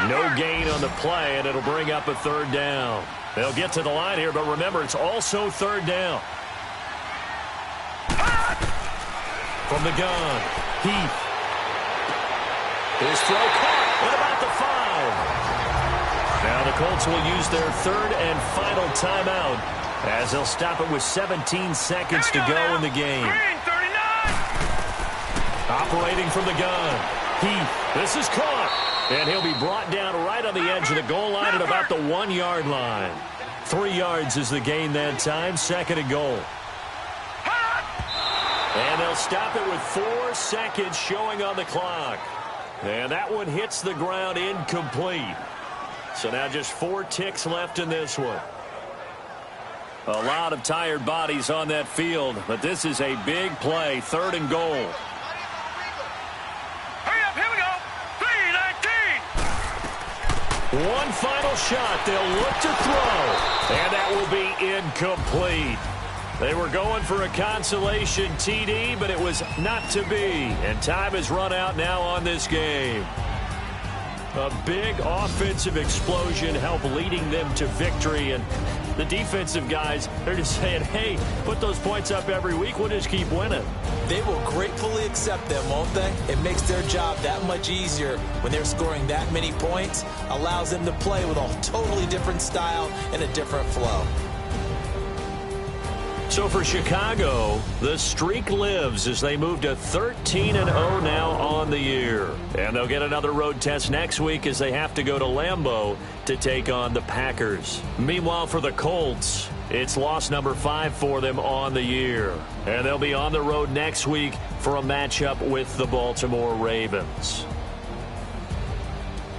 No gain on the play, and it'll bring up a third down. They'll get to the line here, but remember, it's also third down. From the gun, Heath. His throw caught at about the 5. Now the Colts will use their third and final timeout as they'll stop it with 17 seconds to go in the game. Operating from the gun, Heath. This is caught, and he'll be brought down right on the edge of the goal line at about the 1-yard line. 3 yards is the gain that time, second and goal. And they'll stop it with 4 seconds showing on the clock. And that one hits the ground incomplete. So now just 4 ticks left in this one. A lot of tired bodies on that field, but this is a big play, third and goal. Hurry up, here we go. 3-19. One final shot. They'll look to throw. And that will be incomplete. They were going for a consolation TD, but it was not to be. And time has run out now on this game. A big offensive explosion helped leading them to victory. And the defensive guys, they're just saying, hey, put those points up every week. We'll just keep winning. They will gratefully accept them, won't they? It makes their job that much easier when they're scoring that many points. Allows them to play with a totally different style and a different flow. So for Chicago, the streak lives as they move to 13-0 now on the year. And they'll get another road test next week as they have to go to Lambeau to take on the Packers. Meanwhile, for the Colts, it's loss number 5 for them on the year. And they'll be on the road next week for a matchup with the Baltimore Ravens.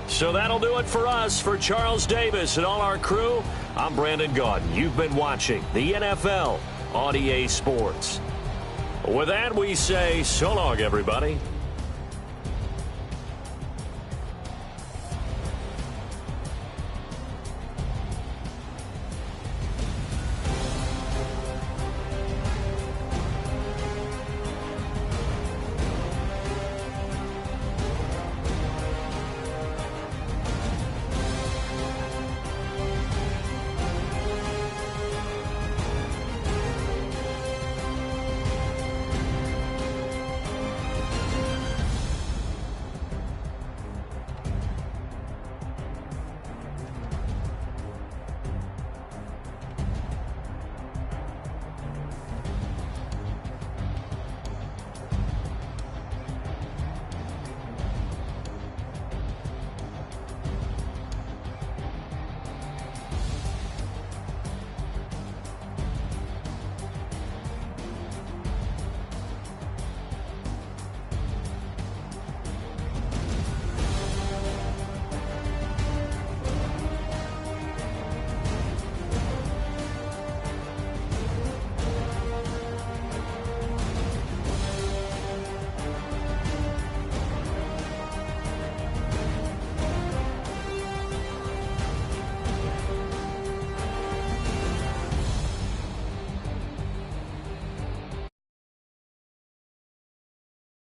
So that'll do it for us. For Charles Davis and all our crew, I'm Brandon Gaudin. You've been watching the NFL on EA Sports. With that, we say so long, everybody.